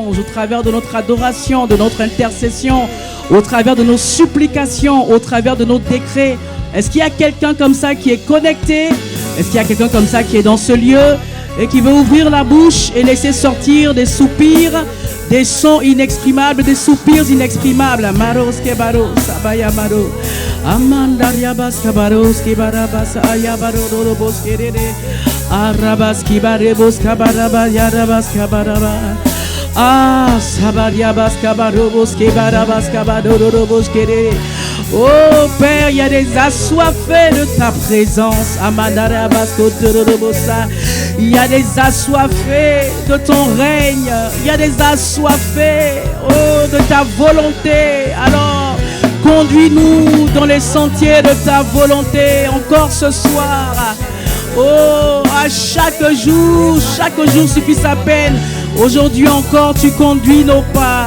louange, au travers de notre adoration, de notre intercession, au travers de nos supplications, au travers de nos décrets. Est-ce qu'il y a quelqu'un comme ça qui est connecté? Est-ce qu'il y a quelqu'un comme ça qui est dans ce lieu et qui veut ouvrir la bouche et laisser sortir des soupirs, des sons inexprimables, des soupirs inexprimables? Maros kebaro sabaya maro amandaria bas kabaros kebarabas ayabaro dorobos kerede arabas kibarebos kabaraba yarabas kabaraba ah sabariabas kabarobos kebarabas kabadorobos kerede. Oh Père, il y a des assoiffés de ta présence. Il y a des assoiffés de ton règne. Il y a des assoiffés, oh, de ta volonté. Alors, conduis-nous dans les sentiers de ta volonté encore ce soir. Oh, à chaque jour suffit sa peine. Aujourd'hui encore, tu conduis nos pas.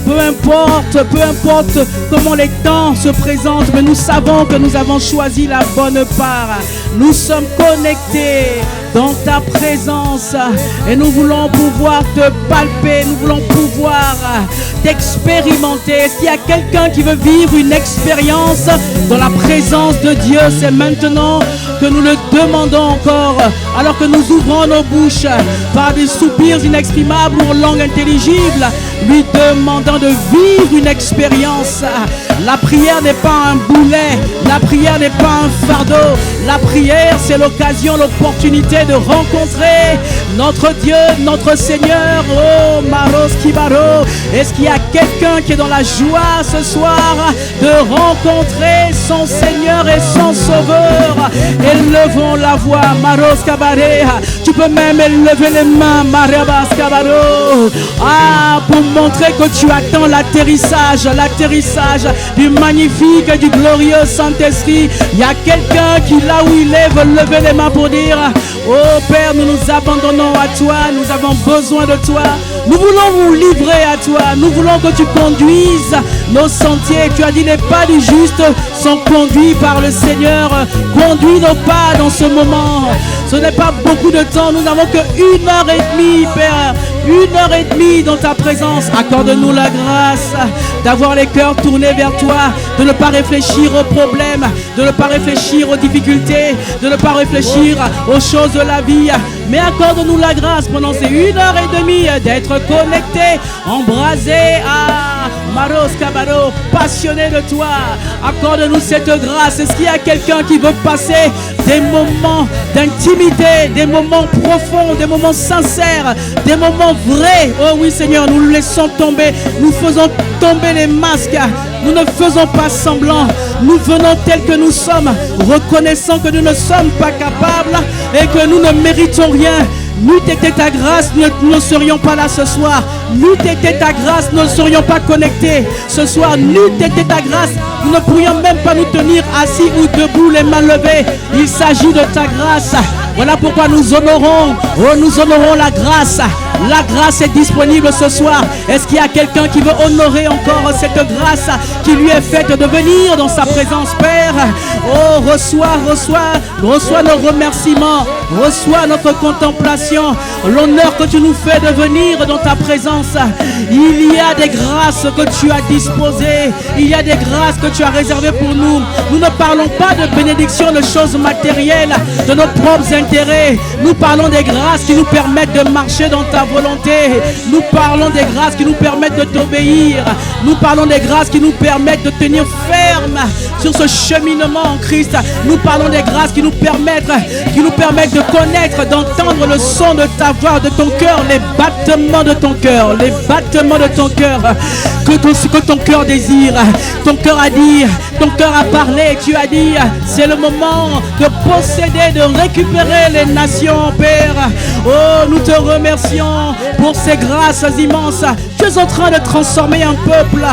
Peu importe comment les temps se présentent, mais nous savons que nous avons choisi la bonne part. Nous sommes connectés dans ta présence et nous voulons pouvoir te palper, nous voulons pouvoir t'expérimenter. Est-ce qu'il y a quelqu'un qui veut vivre une expérience dans la présence de Dieu? C'est maintenant que nous le demandons encore, alors que nous ouvrons nos bouches par des soupirs inexprimables ou en langue intelligible, lui demandant de vivre une expérience. La prière n'est pas un boulet, la prière n'est pas un fardeau. La prière, c'est l'occasion, l'opportunité de rencontrer notre Dieu, notre Seigneur. Oh, Maros Kibaro. Est-ce qu'il y a quelqu'un qui est dans la joie ce soir de rencontrer son Seigneur et son Sauveur? Élevons la voix, Maros Kabare. Tu peux même élever les mains, Marabas Kabaro. Ah, pour montrer que tu attends l'atterrissage du magnifique et du glorieux Saint-Esprit. Il y a quelqu'un qui, là où il est, veut lever les mains pour dire: oh Père, nous nous abandonnons à toi, nous avons besoin de toi. Nous voulons nous livrer à toi. Nous voulons que tu conduises nos sentiers. Tu as dit: les pas du juste sont conduits par le Seigneur. Conduis nos pas dans ce moment. Ce n'est pas beaucoup de temps. Nous n'avons que 1h30, Père. 1h30 dans ta présence. Accorde-nous la grâce d'avoir les cœurs tournés vers toi, de ne pas réfléchir aux problèmes, de ne pas réfléchir aux difficultés, de ne pas réfléchir aux choses de la vie, mais accorde-nous la grâce pendant ces 1h30 d'être connectés, embrasés à Maros Kabaro, passionnés de toi. Accorde-nous cette grâce. Est-ce qu'il y a quelqu'un qui veut passer des moments d'intimité, des moments profonds, des moments sincères, des moments vrais? Oh oui Seigneur, nous le laissons tomber, nous faisons tomber les masques, nous ne faisons pas semblant, nous venons tels que nous sommes, reconnaissant que nous ne sommes pas capables et que nous ne méritons rien. N'eût été ta grâce, nous ne serions pas là ce soir. N'eût été ta grâce, nous ne serions pas connectés ce soir. N'eût été ta grâce, nous ne pourrions même pas nous tenir assis ou debout, les mains levées. Il s'agit de ta grâce. Voilà pourquoi nous honorons la grâce. La grâce est disponible ce soir. Est-ce qu'il y a quelqu'un qui veut honorer encore cette grâce qui lui est faite de venir dans sa présence, Père? Oh, reçois nos remerciements, reçois notre contemplation, l'honneur que tu nous fais de venir dans ta présence. Il y a des grâces que tu as disposées, il y a des grâces que tu as réservées pour nous. Nous ne parlons pas de bénédiction, de choses matérielles, de nos propres intérêts. Nous parlons des grâces qui nous permettent de marcher dans ta volonté. Nous parlons des grâces qui nous permettent de t'obéir. Nous parlons des grâces qui nous permettent de tenir ferme sur ce cheminement en Christ. Nous parlons des grâces qui nous permettent de connaître, d'entendre le son de ta voix, de ton cœur, les battements de ton cœur, que ton cœur désire. Ton cœur a dit, ton cœur a parlé. Tu as dit: c'est le moment de posséder, de récupérer les nations, Père. Oh, nous te remercions pour ces grâces immenses. Tu es en train de transformer un peuple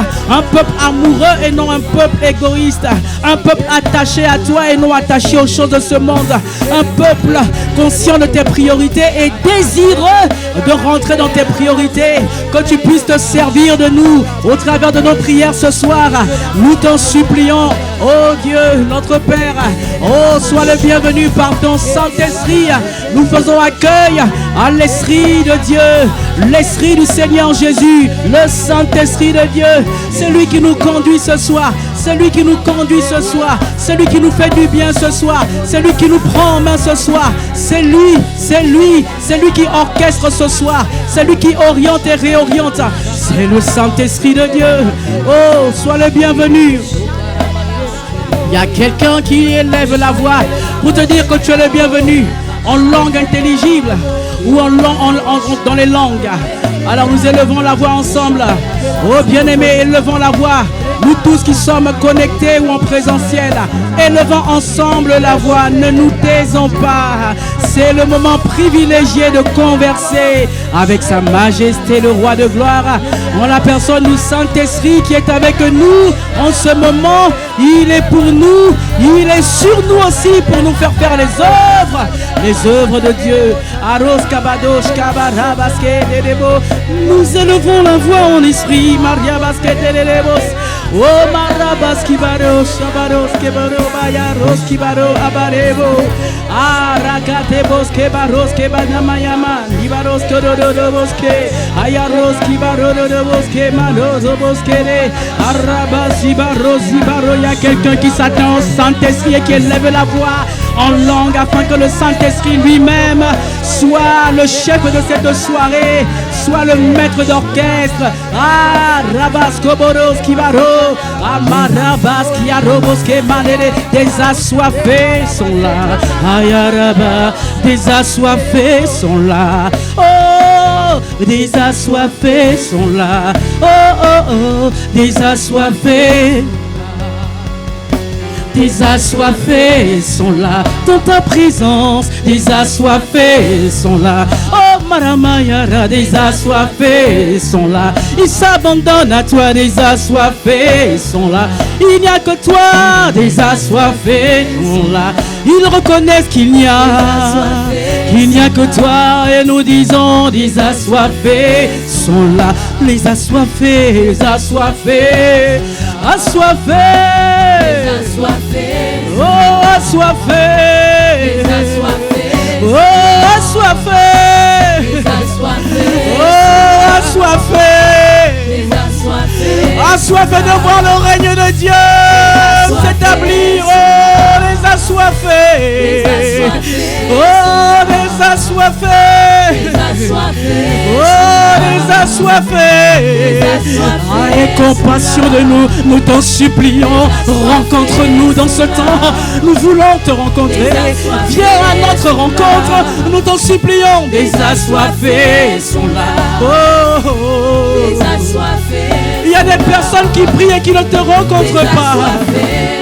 amoureux et non un peuple égoïste, un peuple attaché à toi et non attaché aux choses de ce monde, un peuple conscient de tes priorités et désireux de rentrer dans tes priorités. Que tu puisses te servir de nous au travers de nos prières ce soir. Nous t'en supplions, oh Dieu, notre Père. Oh, sois le bienvenu par ton Saint-Esprit. Nous faisons accueil à l'Esprit de Dieu Dieu, l'Esprit du Seigneur Jésus, le Saint-Esprit de Dieu, c'est lui qui nous conduit ce soir, c'est lui qui nous conduit ce soir, c'est lui qui nous fait du bien ce soir, c'est lui qui nous prend en main ce soir, c'est lui qui orchestre ce soir, c'est lui qui oriente et réoriente, c'est le Saint-Esprit de Dieu. Oh, sois le bienvenu. Il y a quelqu'un qui élève la voix pour te dire que tu es le bienvenu en langue intelligible ou dans les langues. Alors nous élevons la voix ensemble. Oh bien-aimés, élevons la voix. Nous tous qui sommes connectés ou en présentiel, élevons ensemble la voix, ne nous taisons pas. C'est le moment privilégié de converser avec sa majesté, le roi de gloire, en la personne du Saint-Esprit qui est avec nous en ce moment. Il est pour nous, il est sur nous aussi pour nous faire faire les œuvres de Dieu. Nous élevons la voix en esprit. Maria basket oh marabas kibaro shabaros kebaro bayaros kibaro abarebo arakate boske baros kebanamayama libaros kododo boske ayaros kibaro dodo boske malozo boske arabas ibaros ibaro. Il y a quelqu'un qui s'attend au Saint-Esprit et qui élève la voix en langue afin que le Saint-Esprit lui-même soit le chef de cette soirée, soit le maître d'orchestre. Ah, Rabas Koboros Kibaro, Amarabas Kiarobos Kemanere, des assoiffés sont là. Ayaraba, des assoiffés sont là. Oh, des assoiffés sont là. Oh, oh, oh, des assoiffés. Des assoiffés sont là, dans ta présence, des assoiffés sont là. Oh Maramayara, des assoiffés sont là. Ils s'abandonnent à toi, des assoiffés sont là. Il n'y a que toi, des assoiffés sont là. Ils reconnaissent qu'il n'y a que toi, et nous disons, des assoiffés sont là. Les assoiffés, assoiffés, assoiffés. Oh, assoiffé. Oh, assoiffé. Oh, assoiffé. Assoiffé de voir le règne de Dieu s'établir. Oh, les assoiffés. Oh, les assoiffés. Oh, les assoiffés. Aie compassion de nous, nous t'en supplions. Rencontre-nous dans ce temps. Nous voulons te rencontrer. Viens à notre rencontre. Nous t'en supplions. Les assoiffés sont là. Oh, oh, oh. Il y a des personnes qui prient et qui ne te rencontrent pas.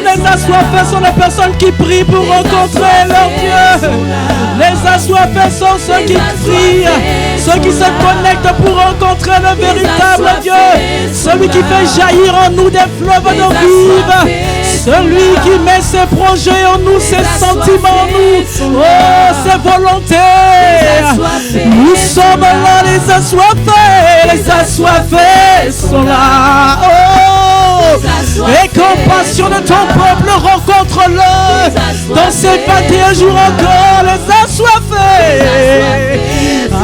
Les assoiffés sont les personnes qui prient pour rencontrer leur Dieu. Les assoiffés sont ceux qui prient, ceux qui se connectent pour rencontrer le véritable Dieu. Celui qui fait jaillir en nous des fleuves d'eau vive. Celui qui met ses projets en nous, ses sentiments en nous, oh, ses volontés. Nous sommes là, les assoiffés sont là. Oh, et compassion de ton peuple, rencontre-le dans ces 21 jours encore, les assoiffés.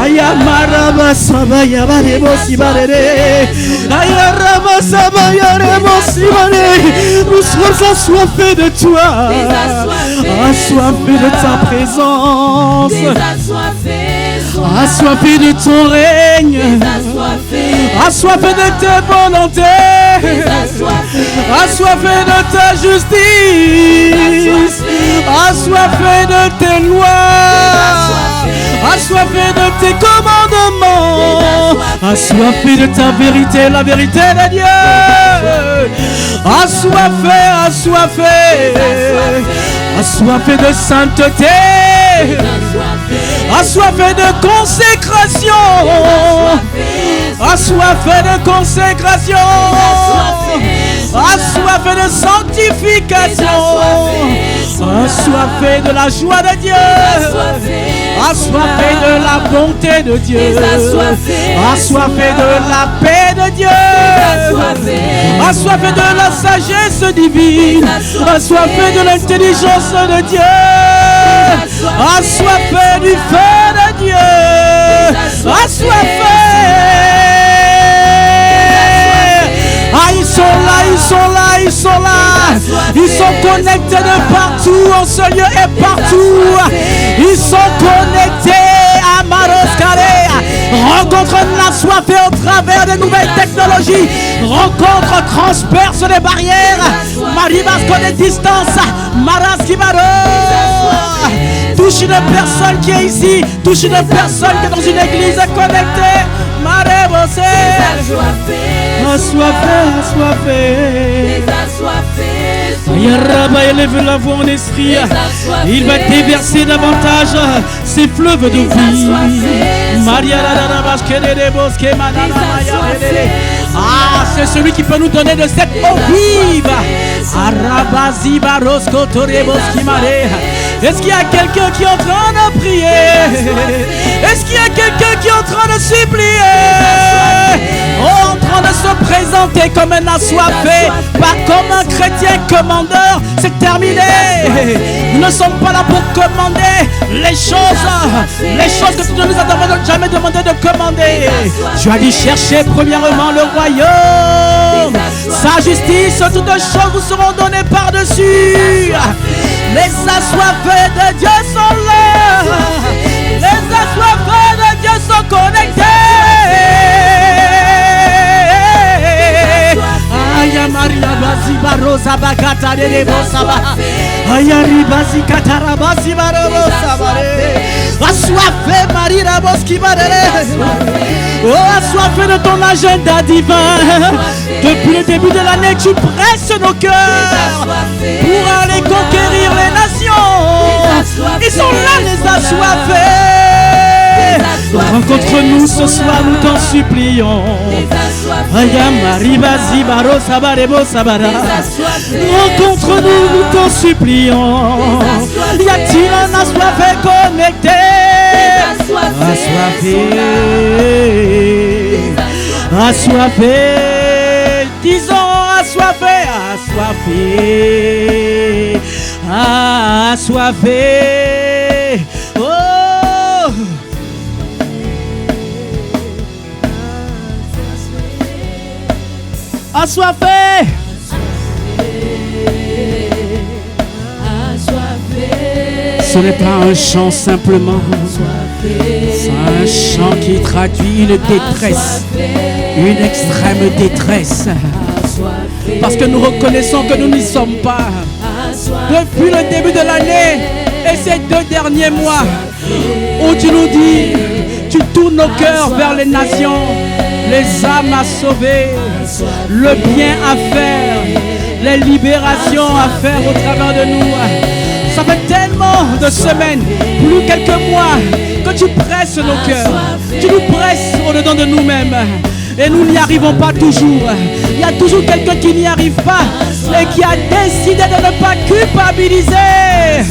Ayamaraba sabaya barebo sibarere. Ayaraba sabaya rebo sibare. Nous sommes assoiffés de toi, assoiffés de ta présence, assoiffés de ton règne, assoiffés de tes volontés, assoiffés de ta justice, assoiffés de tes lois, assoiffés de tes commandements, assoiffés de ta vérité, la vérité de Dieu. Assoiffé de sainteté, assoiffé de consécration, assoiffé de consécration, assoiffé de sanctification, assoiffé de la joie de Dieu, assoiffé de la bonté de Dieu, assoiffé de la paix de Dieu, assoiffé de la sagesse divine, assoiffé de l'intelligence de Dieu, assoiffé du feu de Dieu, Ah, ils sont là, ils sont là, ils sont là. Ils sont connectés de partout, en ce lieu et partout. Ils sont connectés à Maroskare. Rencontre l'assoiffé au travers des nouvelles technologies. Rencontre transperce les barrières. Maribasco des distances. Maraskibaro. Touche une personne qui est ici. Touche une personne qui est dans une église connectée. Marebosé. Assoiffé, assoiffé. Yaraba élève la voix en esprit. Il va déverser davantage ses fleuves de vie. Ah, c'est celui qui peut nous donner de cette eau vive. Est-ce qu'il y a quelqu'un qui est en train de prier? Est-ce qu'il y a quelqu'un qui est en train de supplier? Oh, en train de se présenter comme un assoiffé, pas comme un chrétien commandeur. C'est terminé. Nous ne sommes pas là pour commander les choses que tu ne nous as jamais demandé de commander. Tu as dit chercher premièrement le royaume, sa justice, toutes choses vous seront données par-dessus. Les assoiffés de Dieu sont là. Les assoiffés de Dieu sont connectés. Aya Maria Basi Barosa Bakata de Bosaba. Aya Ribasi Katarabasi Barosa Bare. Assoiffé Maria Boski Bare. Oh, assoiffé de ton agenda divin. Depuis le début de l'année, tu presses nos cœurs pour aller conquérir les nations. Ils sont là, les assoiffés. Rencontre-nous ce soir, nous t'en supplions. Rencontre-nous, nous t'en supplions. Y a-t-il un assoiffé connecté? Assoiffé, assoiffé, disons assoiffé, assoiffé, assoiffé. Oh, assoiffé. Ce n'est pas un chant simplement. C'est un chant qui traduit une détresse, une extrême détresse. Parce que nous reconnaissons que nous n'y sommes pas. Depuis le début de l'année et ces 2 derniers mois, où tu nous dis, tu tournes nos cœurs vers les nations, les âmes à sauver, le bien à faire, les libérations à faire au travers de nous. Ça fait tellement de semaines, plus quelques mois, que tu presses nos cœurs. Tu nous presses au-dedans de nous-mêmes. Et nous n'y arrivons pas toujours. Il y a toujours quelqu'un qui n'y arrive pas et qui a décidé de ne pas culpabiliser,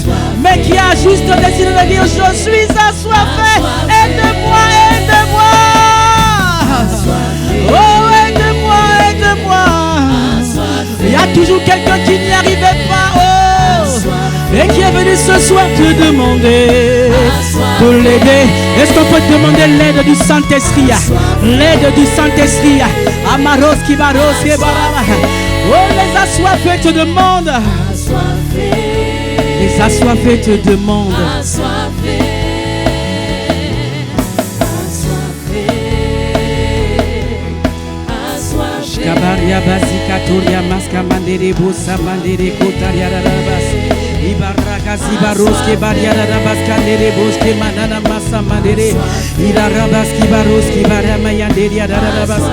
mais qui a juste décidé de dire: je suis assoiffé, aide-moi, aide-moi. Oh, aide-moi, aide-moi. Il y a toujours quelqu'un qui n'y arrivait pas. Oh, et qui est venu ce soir te demander de l'aider. Est-ce qu'on peut demander l'aide du Saint-Esprit? L'aide du Saint-Esprit. Amaros qui baros qui baraba. Oh, les assoiffés te demandent. Les assoiffés te demandent. Kabaria basika toria maska mandere bosa mandere kotaria rabas. Ibaraka sibaroske bariara rabas kandere boske manana masa mandere. Ira rabas kibaroski barama yanderia rabas.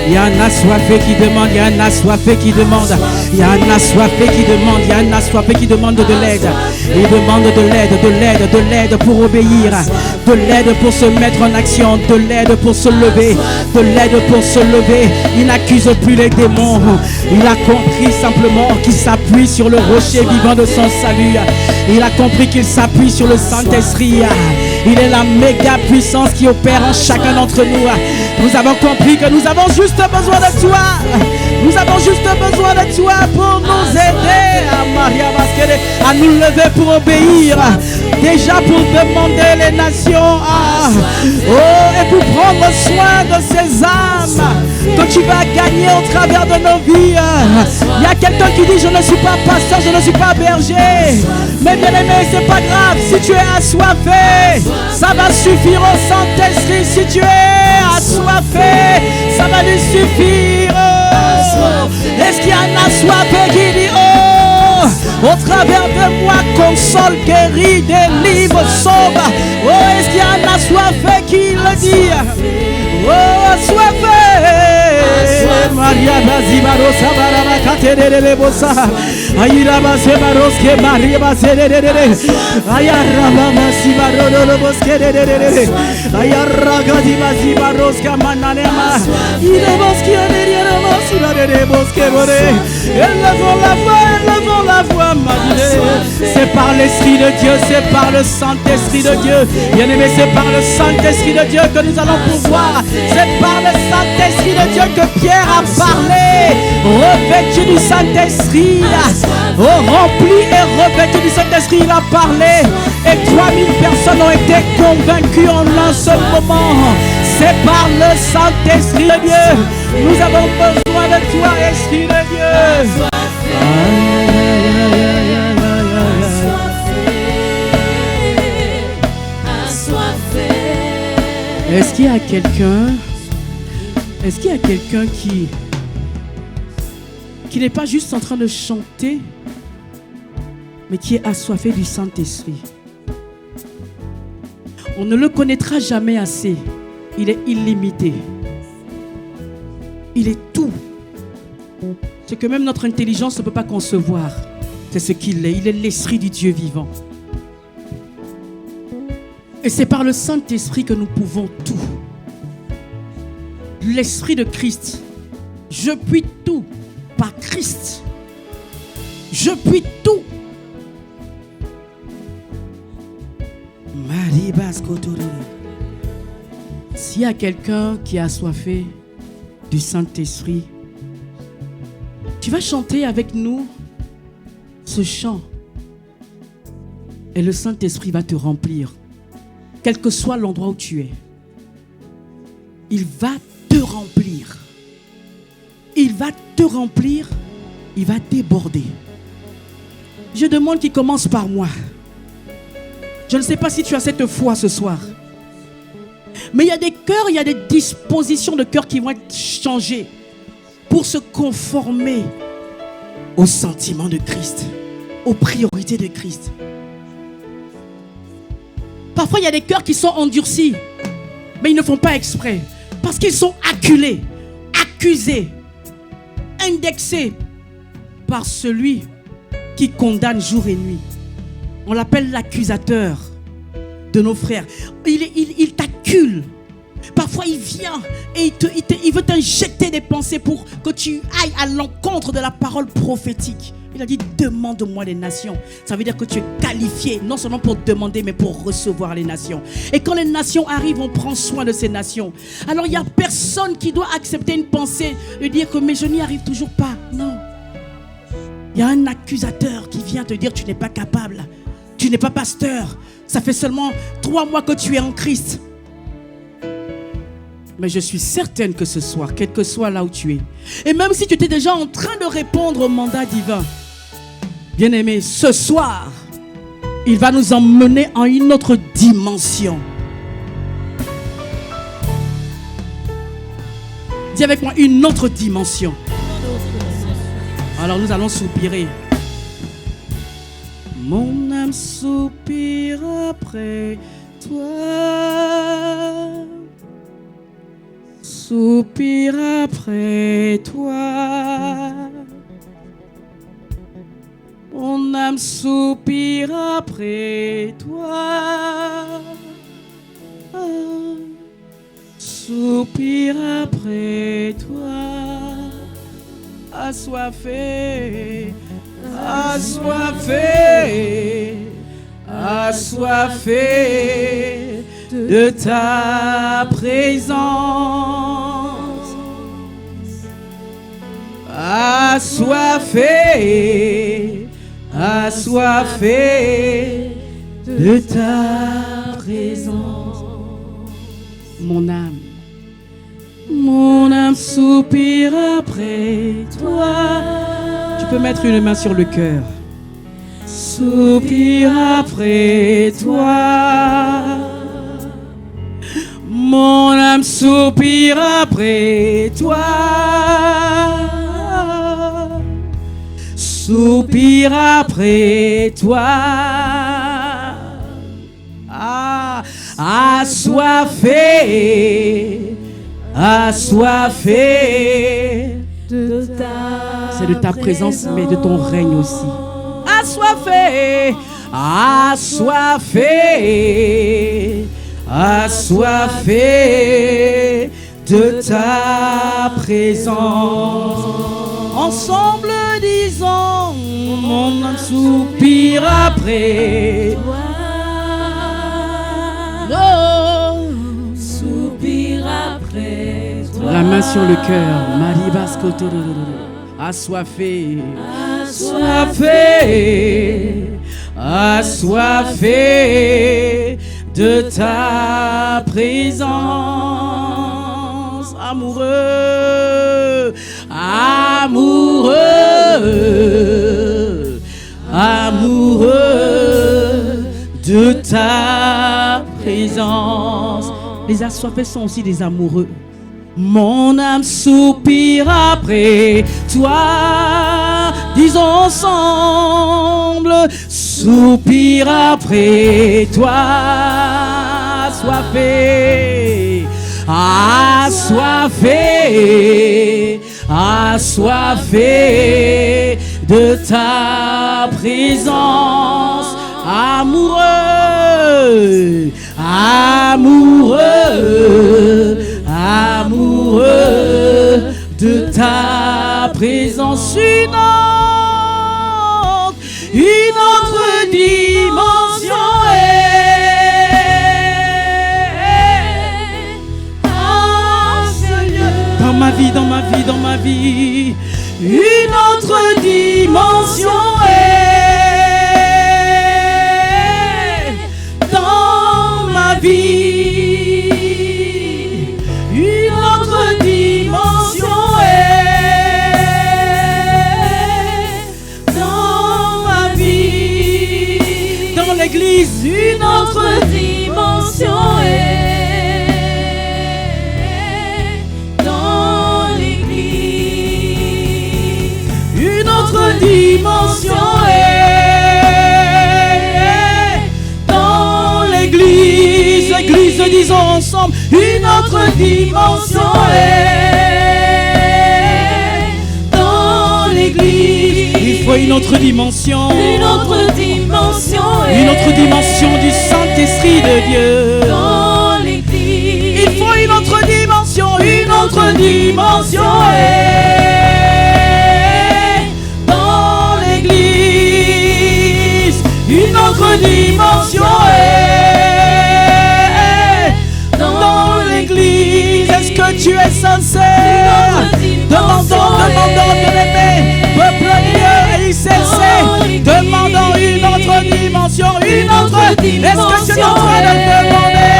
Il y a un assoiffé qui demande, il y a un assoiffé qui demande, il y a un assoiffé qui demande, il y a un assoiffé qui demande de l'aide. Il demande de l'aide, de l'aide, de l'aide pour obéir, de l'aide pour se mettre en action, de l'aide pour se lever, de l'aide pour se lever. Il n'accuse plus les démons. Il a compris simplement qu'il s'appuie sur le rocher vivant de son salut. Il a compris qu'il s'appuie sur le Saint-Esprit. Il est la méga puissance qui opère en chacun d'entre nous. Nous avons compris que nous avons juste besoin de toi. Nous avons juste besoin de toi pour nous aider à nous lever pour obéir. Déjà pour demander les nations et pour prendre soin de ces âmes que tu vas gagner au travers de nos vies. Il y a quelqu'un qui dit: je ne suis pas pasteur, je ne suis pas berger. Mais bien aimé, c'est pas grave. Si tu es assoiffé, ça va suffire au Saint-Esprit. Si tu es assoiffé, ça va lui suffire. Est-ce qu'il y a un assoiffé qui dit: au travers de moi, console, guérit, délivre, sauve. Est-ce qu'il y a un assoiffé qui le dit? Assoiffé. Maria Bazibaro Sabaraba Katerele Bosa. Ayira Basebaros ke Maria Baserere. Ayara Basibaro Boskere. Ayara Gadibazibaros Kamananema. Ilebos qui derrière moi, Sibarere Boskebore. Élevons la voix, c'est par l'Esprit de Dieu, c'est par le Saint-Esprit de Dieu. Bien-aimé, c'est par le Saint-Esprit de Dieu que nous allons pouvoir. C'est par le Saint-Esprit de Dieu que Pierre a parlé. Revêtu du Saint-Esprit, rempli et revêtu du Saint-Esprit, il a parlé. Et 3000 personnes ont été convaincues en un seul moment. C'est par le Saint-Esprit de Dieu. Nous avons besoin de toi, Esprit de Dieu. Est-ce qu'il y a quelqu'un qui n'est pas juste en train de chanter, mais qui est assoiffé du Saint-Esprit? On ne le connaîtra jamais assez. Il est illimité. Il est tout. Ce que même notre intelligence ne peut pas concevoir. C'est ce qu'il est. Il est l'Esprit du Dieu vivant. Et c'est par le Saint-Esprit que nous pouvons tout. L'Esprit de Christ. Je puis tout par Christ. Je puis tout. S'il y a quelqu'un qui est assoiffé du Saint-Esprit, tu vas chanter avec nous ce chant. Et le Saint-Esprit va te remplir. Quel que soit l'endroit où tu es. Il va te remplir. Il va te remplir. Il va déborder. Je demande qu'il commence par moi. Je ne sais pas si tu as cette foi ce soir. Mais il y a des cœurs, il y a des dispositions de cœur qui vont être changées pour se conformer aux sentiments de Christ, aux priorités de Christ. Parfois, il y a des cœurs qui sont endurcis, mais ils ne font pas exprès. Parce qu'ils sont acculés, accusés, indexés par celui qui condamne jour et nuit. On l'appelle l'accusateur de nos frères. Il t'accule. Parfois, il vient et il veut t'injecter des pensées pour que tu ailles à l'encontre de la parole prophétique. Il a dit: demande-moi les nations. Ça veut dire que tu es qualifié, non seulement pour demander, mais pour recevoir les nations. Et quand les nations arrivent, on prend soin de ces nations. Alors, il n'y a personne qui doit accepter une pensée et dire que mais je n'y arrive toujours pas. Non. Il y a un accusateur qui vient te dire: tu n'es pas capable. Tu n'es pas pasteur. Ça fait seulement 3 mois que tu es en Christ. Mais je suis certaine que ce soir, quel que soit là où tu es, et même si tu étais déjà en train de répondre au mandat divin, bien-aimé, ce soir, il va nous emmener en une autre dimension. Dis avec moi: une autre dimension. Alors nous allons soupirer. Mon âme soupire après toi. Soupire après toi. Mon âme soupire après toi. Soupire après toi. Assoiffé, assoiffé, assoiffé de ta présence. assoiffé, assoiffé de ta présence. Mon âme soupire après toi. Tu peux mettre une main sur le cœur. Soupire après toi. Mon âme soupire après toi. Soupire après toi. Assoiffé, assoiffé de ta. C'est de ta présence, mais de ton règne aussi. Assoiffé, assoiffé, assoiffé de ta présence. Ensemble disons, mon âme soupire après toi. Soupire après toi. La main sur le cœur, Marie Basco, assoiffé, assoiffé, assoiffé de ta présence. Amoureux, amoureux, amoureux de ta présence. Les assoiffés sont aussi des amoureux. Mon âme soupire après toi. Disons ensemble, soupire après toi. Assoiffé, assoiffé, assoiffé de ta présence. Amoureux, amoureux, amoureux de ta présence. Une autre dimension dans ma vie, dans ma vie, dans ma vie. Une autre dimension dans ma vie. Une autre dimension dans ma vie. Dans l'église, une autre dimension dans l'église. Une autre dimension dans l'église. Église, disons ensemble, une autre dimension dans l'église. Il faut une autre dimension. Une autre dimension. Une autre dimension du Saint-Esprit de Dieu. Dans l'église. Il faut une autre dimension. Une autre dimension. Dans l'église. Une autre dimension. Est-ce que tu es sincère? Demandons, bien-aimé, peuple Dieu et ICC, demandons une autre dimension, une autre. Est-ce que tu es en train de demander?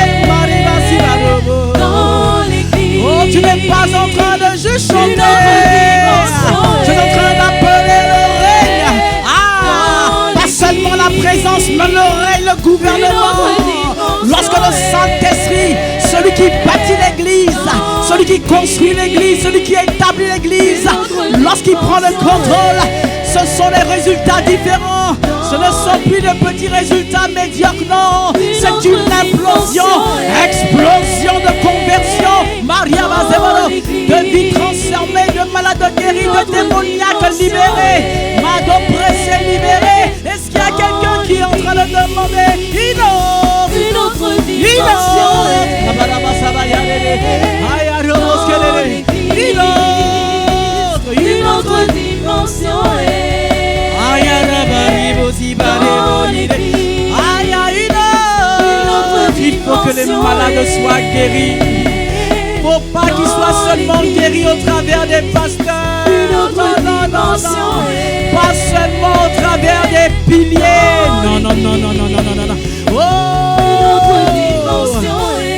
Oh, tu n'es pas en train de juste chanter. Tu es en train d'appeler le règne. Pas seulement la présence, mais le règne, le gouvernement. Lorsque le Saint-Esprit, celui qui bâtit l'église, celui qui construit l'église, celui qui établit l'église, lorsqu'il prend le contrôle, ce sont des résultats différents. Ce ne sont plus de petits résultats médiocres, non. C'est une explosion de conversion. Maria Mazebolo, de vie transformée, de malades guéris, de démoniaques libérés, d'oppressés libérés. Est-ce qu'il y a quelqu'un qui est en train de demander une autre dimension? Une autre dimension. Il faut que les malades soient guéris. Faut pas qu'ils soient seulement guéris au travers des pasteurs. Une autre pilier. Non, non, non, non, non, non, non, non. Oh,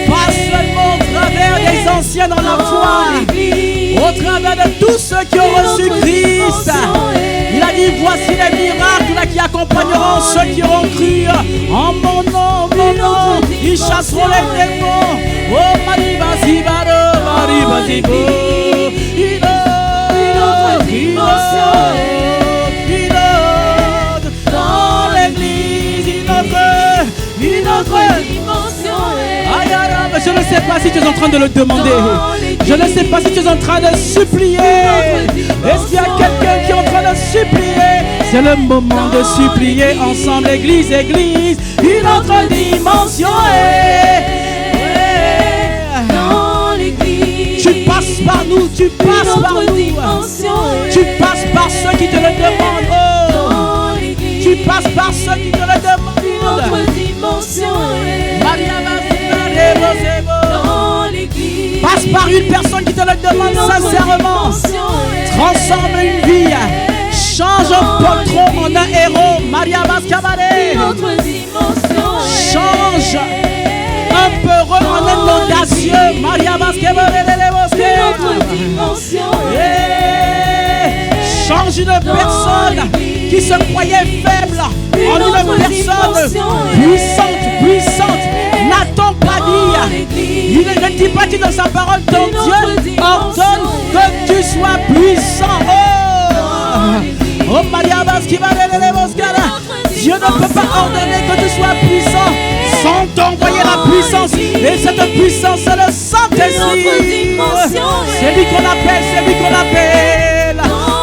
pas seulement au travers des anciens dans la foi, au travers de tous ceux qui ont reçu Christ. Il a dit, voici les miracles qui accompagneront ceux qui auront cru. En mon nom, ils chasseront les démons. Oh, Maribazibaro, Maribazibo. Une autre dimension dans l'église, une autre dimension. Je ne sais pas si tu es en train de le demander. Je ne sais pas si tu es en train de supplier. Est-ce qu'il y a quelqu'un qui est en train de supplier? C'est le moment de supplier ensemble, église, église. Une autre dimension. Tu passes par nous, tu passes par nous. Tu passes par ceux qui te le demandent. Tu passes par ceux qui te le demandent. Une autre dimension. Passe par une personne qui te le demande sincèrement. Transforme une vie. Change un poltron en un héros. Maria Bascabare. Change un peureux en un audacieux. Maria Bascabare. Change une personne qui se croyait faible en une personne puissante. N'a-t-on pas dit? Il ne dit pas dans sa parole, ton Dieu ordonne que tu sois puissant. Oh Maria Basquibareleboscara. Dieu ne peut pas ordonner que tu sois puissant sans t'envoyer la puissance. Et cette puissance, c'est le Saint-Esprit. C'est lui qu'on appelle,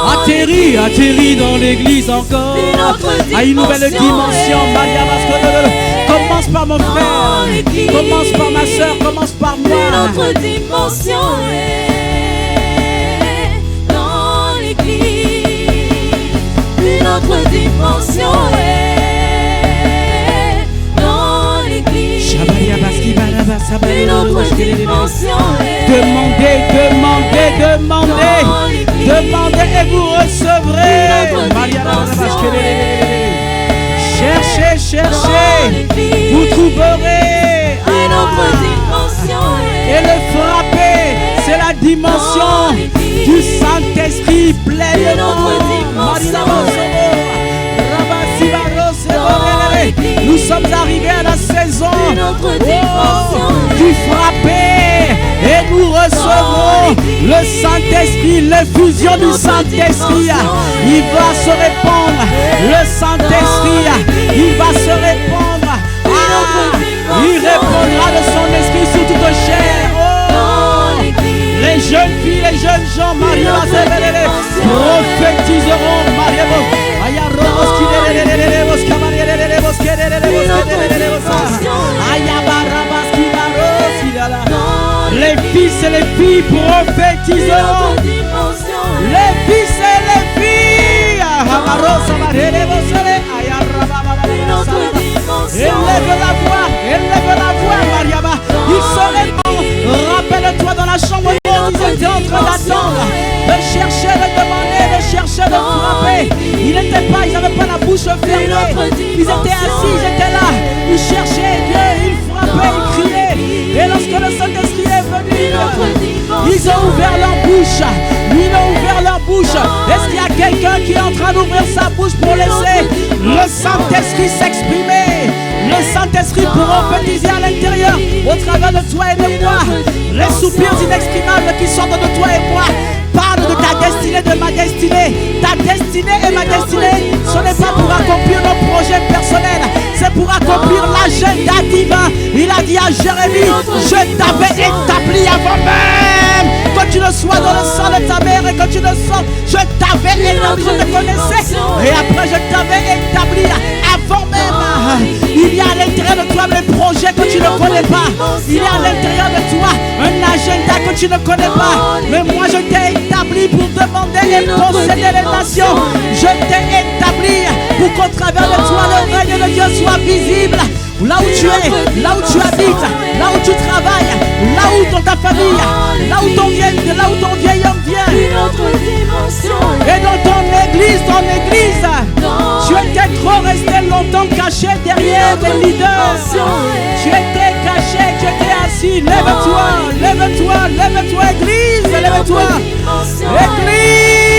Atterris dans l'église encore. À une nouvelle dimension. Maria Basquibareleboscara. Commence par mon frère, commence par ma soeur, commence par moi. Une autre dimension est dans l'église. Une autre dimension est dans l'église. Une autre dimension est. Demandez et vous recevrez. Cherchez, vous trouverez. Une autre dimension. Et le frapper, c'est la dimension du Saint-Esprit pleinement. Nous sommes arrivés à la saison du frapper et nous recevrons le Saint-Esprit, l'effusion du Saint-Esprit. Il va se répandre, le Saint-Esprit, il va se répandre. Il répondra de son esprit sur toute chair. Les jeunes filles, les jeunes gens, Maria prophétiseront. Les fils et les filles prophétiseront. Les fils et les filles. Élève la voix, Mariama. Il serait bon. Rappelle-toi dans la chambre où ils étaient en train d'attendre, de chercher, de demander, de chercher, de frapper. Ils n'avaient pas la bouche fermée. Ils étaient assis, ils étaient là. Ils cherchaient Dieu, ils frappaient, ils criaient. Et lorsque le Saint-Esprit est venu, ils ont ouvert leur bouche. Ils ont ouvert leur bouche. Est-ce qu'il y a quelqu'un qui est en train d'ouvrir sa bouche pour laisser le Saint-Esprit s'exprimer? Le Saint-Esprit pour prophétiser à l'intérieur, au travers de toi et de moi. Les soupirs inexprimables qui sortent de toi et moi parlent de ta destinée, de ma destinée. Ta destinée et ma destinée, ce n'est pas pour accomplir nos projets personnels, c'est pour accomplir l'agenda divin. Il a dit à Jérémie, je t'avais établi avant même que tu ne sois dans le sang de ta mère et que tu ne sois, je t'avais établi, je te connaissais. Et après je t'avais établi avant même. Il y a à l'intérieur de toi des projets que tu ne connais pas. Il y a à l'intérieur de toi un agenda que tu ne connais pas. Mais moi je t'ai établi pour demander et posséder les nations. Je t'ai établi pour qu'au travers de toi le règne de Dieu soit visible. Là où tu es, là où tu habites, là où tu travailles, là où dans ta famille, là où ton vieil homme vient. Une autre dimension. Et dans ton église, tu étais trop resté Lève-toi, Église. Lève-toi. Église.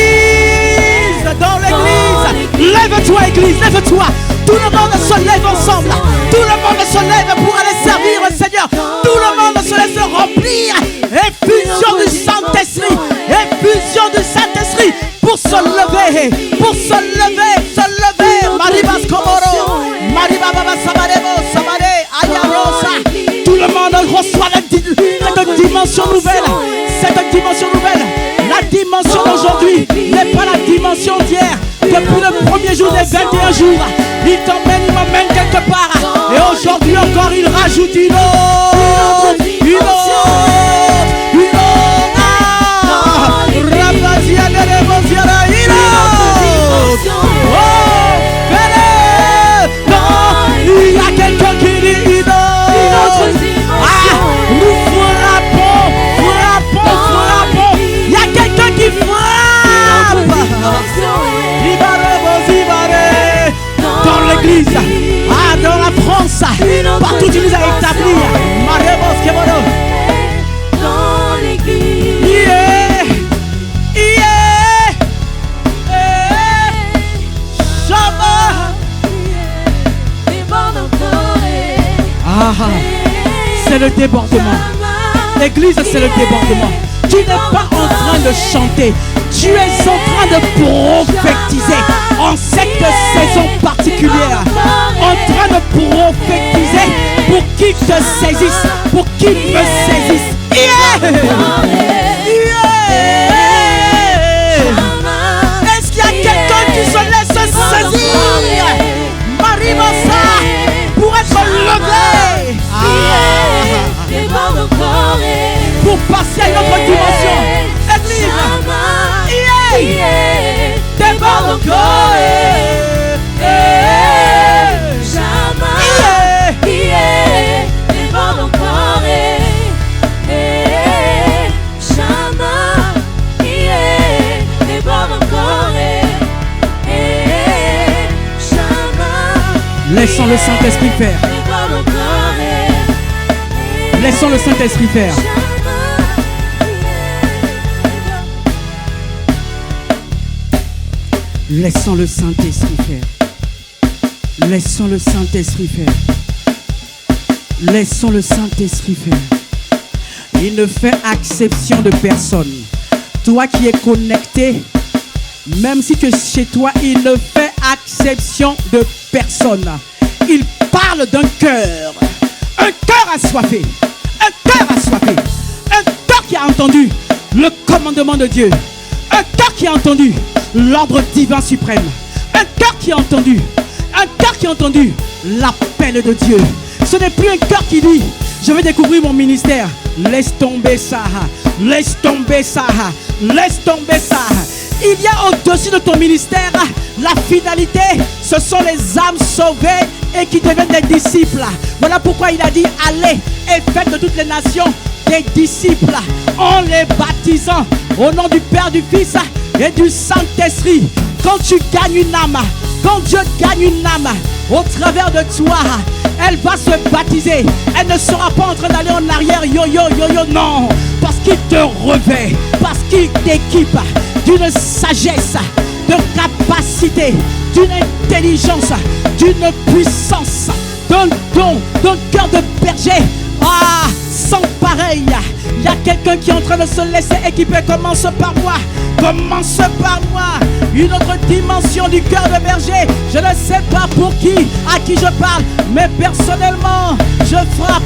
Dans l'Église. Lève-toi, Église. Lève-toi. Tout le monde se lève ensemble. Tout le monde se lève pour aller servir le Seigneur. Tout le monde se laisse remplir. Effusion du Saint-Esprit. Effusion du Saint-Esprit. Pour se lever. Pour se lever. Se lever. Maribas Komoro. Maribaba Sabarebo. Sabare. Ayarosa. Tout le monde reçoit cette dimension nouvelle. Cette dimension nouvelle. La dimension d'aujourd'hui n'est pas la dimension d'hier. Depuis le premier jour des 21 jours, il t'emmène, il m'emmène quelque part. Et aujourd'hui encore, il rajoute une autre. Une autre. Une autre. Oh, il y a quelqu'un qui dit une autre. Nous frappons. Il y a quelqu'un qui frappe. Dans l'église, dans la France, partout où il nous a établi. Dans l'église. C'est le débordement. L'église, c'est le débordement. Tu n'es pas en train de chanter. Tu es en train de prophétiser en cette saison particulière. En train de prophétiser pour qu'il te saisisse, pour qu'il me saisisse. Est-ce qu'il y a quelqu'un qui se laisse saisir? Marie-Massa pour être levé. Pour passer à une autre dimension. Église. Déborde encore. Déborde encore. Déborde encore. Laissons le Saint-Esprit faire. Laissons le Saint-Esprit faire. Laissons le Saint-Esprit faire. Laissons le Saint-Esprit faire. Laissons le Saint-Esprit faire. Il ne fait exception de personne. Toi qui es connecté, même si tu es chez toi, il ne fait exception de personne. Il parle d'un cœur. Un cœur assoiffé. Un cœur assoiffé. Un cœur qui a entendu le commandement de Dieu. Un cœur qui a entendu l'ordre divin suprême. Un cœur qui a entendu. Un cœur qui a entendu l'appel de Dieu. Ce n'est plus un cœur qui dit je vais découvrir mon ministère. Laisse tomber ça. Laisse tomber ça. Laisse tomber ça. Il y a au-dessus de ton ministère la finalité. Ce sont les âmes sauvées et qui deviennent des disciples. Voilà pourquoi il a dit allez et faites de toutes les nations des disciples en les baptisant au nom du Père, du Fils et du Saint-Esprit. Quand tu gagnes une âme, quand Dieu gagne une âme au travers de toi, elle va se baptiser. Elle ne sera pas en train d'aller en arrière, yo, non. Parce qu'il te revêt, parce qu'il t'équipe d'une sagesse, de capacité, d'une intelligence, d'une puissance, d'un don, d'un cœur de berger. Sans pareil. Il y a quelqu'un qui est en train de se laisser équiper. Commence par moi. Commence par moi. Une autre dimension du cœur de berger. Je ne sais pas pour qui, à qui je parle, mais personnellement, je frappe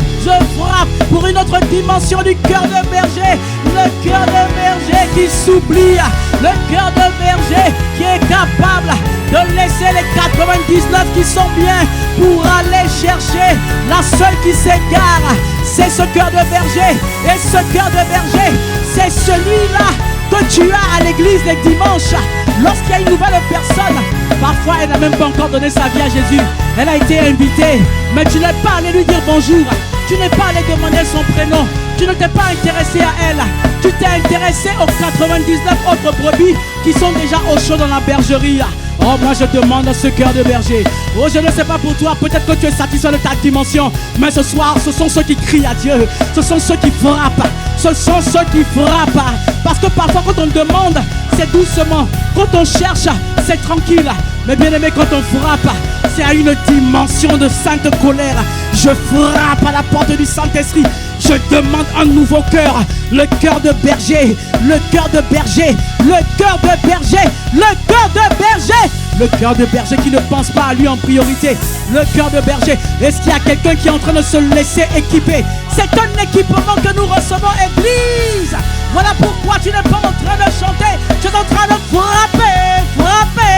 pour une autre dimension du cœur de berger. Le cœur de berger qui s'oublie. Le cœur de berger qui est capable de laisser les 99 qui sont bien pour aller chercher la seule qui s'égare. C'est ce cœur de berger. Et ce cœur de berger, c'est celui-là que tu as à l'église les dimanches. Lorsqu'il y a une nouvelle personne, parfois elle n'a même pas encore donné sa vie à Jésus. Elle a été invitée, mais tu n'es pas allé lui dire bonjour. Tu n'es pas allé demander son prénom. Tu ne t'es pas intéressé à elle. Tu t'es intéressé aux 99 autres brebis qui sont déjà au chaud dans la bergerie. Oh, moi je demande à ce cœur de berger. Oh, je ne sais pas pour toi, peut-être que tu es satisfait de ta dimension, mais ce soir, ce sont ceux qui crient à Dieu. Ce sont ceux qui frappent. Ce sont ceux qui frappent. Parce que parfois quand on demande, c'est doucement. Quand on cherche, c'est tranquille. Mais bien aimé, quand on frappe, c'est à une dimension de sainte colère. Je frappe à la porte du Saint-Esprit. Je demande un nouveau cœur. Le cœur de berger. Le cœur de berger. Le cœur de berger. Le cœur de berger. Le cœur de berger qui ne pense pas à lui en priorité. Le cœur de berger. Est-ce qu'il y a quelqu'un qui est en train de se laisser équiper? C'est un équipement que nous recevons, Église. Voilà pourquoi tu n'es pas en train de chanter. Tu es en train de frapper. Frapper.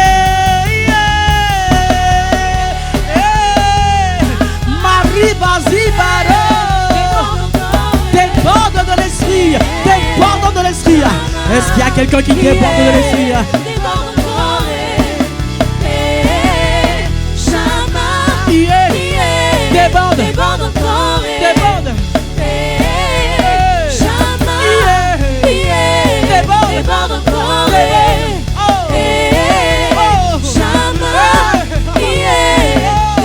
Marie Bazibaro. Déborde de l'esprit. Déborde de l'esprit. Est-ce qu'il y a quelqu'un qui déborde de l'esprit? Déborde. Déborde encore. Déborde. Déborde encore.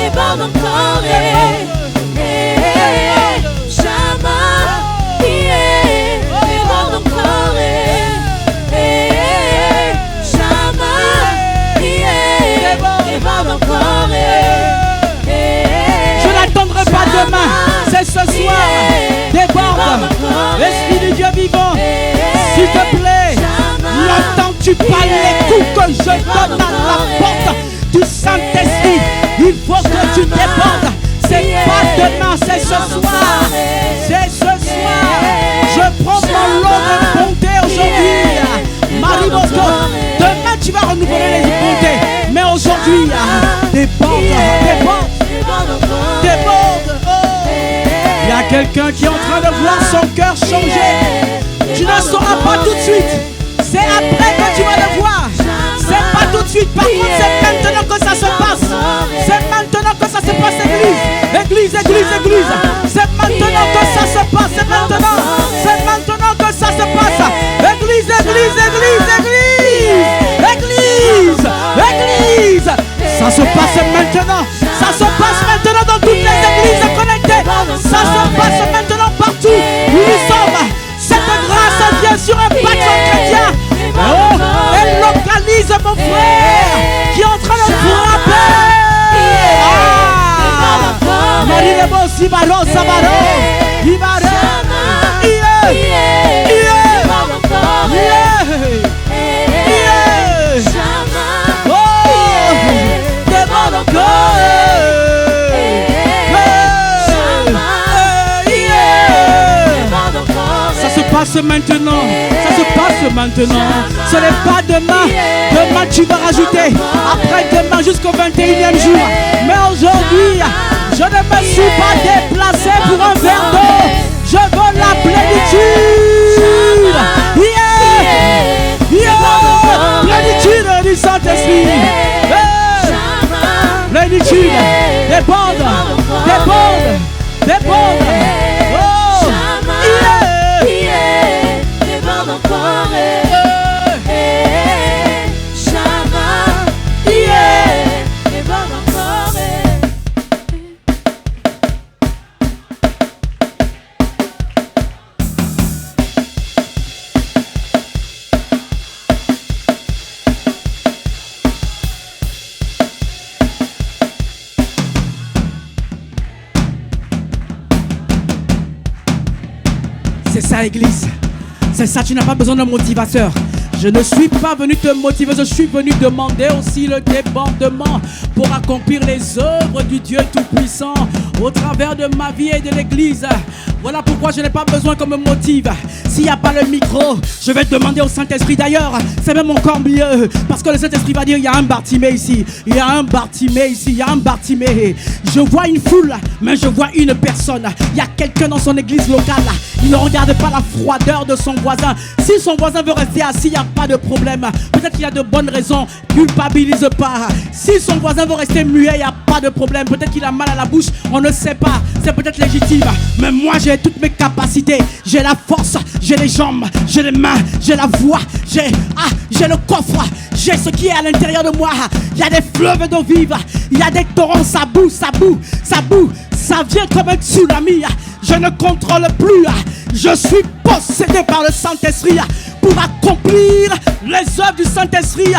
Déborde encore. Je n'attendrai pas demain, c'est ce soir. Déborde, Esprit du Dieu vivant, s'il te plaît. Longtemps que tu parles les coups que je donne à la porte du Saint-Esprit. Il faut que tu débordes. C'est pas demain, c'est ce soir. C'est ce soir. Je prends mon lot de bonté aujourd'hui. Marie Bosco, demain tu vas renouveler les bontés. Mais aujourd'hui, déborde, déborde, déborde. Il y a quelqu'un qui est en train de voir son cœur changer. Tu ne sauras pas tout de suite. C'est après que tu vas le voir. C'est pas tout de suite. Par contre, c'est maintenant que ça se passe. C'est maintenant que ça se passe, Église. Église, Église, Église. C'est maintenant que ça se passe. C'est maintenant. C'est maintenant que ça se passe. Église, Église, Église, Église. Église, Église. Ça se passe maintenant. Ça se passe maintenant dans toutes les églises connectées. Ça se passe maintenant partout où nous sommes. Cette grâce vient sur un bâtiment chrétien. Oh, elle localise mon frère qui est en train de frapper. Marie le beau Sibalo, Sabaro, Ibaro, ça se passe maintenant. Ça se passe maintenant. Ce n'est pas demain. Demain tu vas rajouter. Après demain jusqu'au 21e jour. Mais aujourd'hui, je ne me suis pas déplacé pour un verre d'eau. Je veux la plénitude. Plénitude du Saint-Esprit. Plénitude. Déborde. Déborde. Déborde. Oh. Déborde encore. Déborde encore. C'est ça, Église. C'est ça, tu n'as pas besoin de motivateur. Je ne suis pas venu te motiver, je suis venu demander aussi le débordement pour accomplir les œuvres du Dieu Tout-Puissant au travers de ma vie et de l'Église. Voilà pourquoi je n'ai pas besoin qu'on me motive. S'il n'y a pas le micro, je vais demander au Saint-Esprit. D'ailleurs, c'est même encore mieux, parce que le Saint-Esprit va dire, il y a un Bartimée ici, il y a un Bartimée ici, il y a un Bartimée. Je vois une foule, mais je vois une personne. Il y a quelqu'un dans son église locale. Il ne regarde pas la froideur de son voisin. Si son voisin veut rester assis, il n'y a pas de problème. Peut-être qu'il y a de bonnes raisons. Culpabilise pas. Si son voisin veut rester muet, il n'y a pas de problème. Peut-être qu'il a mal à la bouche, on ne sait pas. C'est peut-être légitime. Mais moi, j'ai toutes mes capacités. J'ai la force, j'ai les jambes, j'ai les mains, j'ai la voix, j'ai le coffre. J'ai ce qui est à l'intérieur de moi. Il y a des fleuves d'eau vive. Il y a des torrents, ça boue, ça boue, ça boue. Ça vient comme un tsunami. Je ne contrôle plus. Je suis possédé par le Saint-Esprit pour accomplir les œuvres du Saint-Esprit.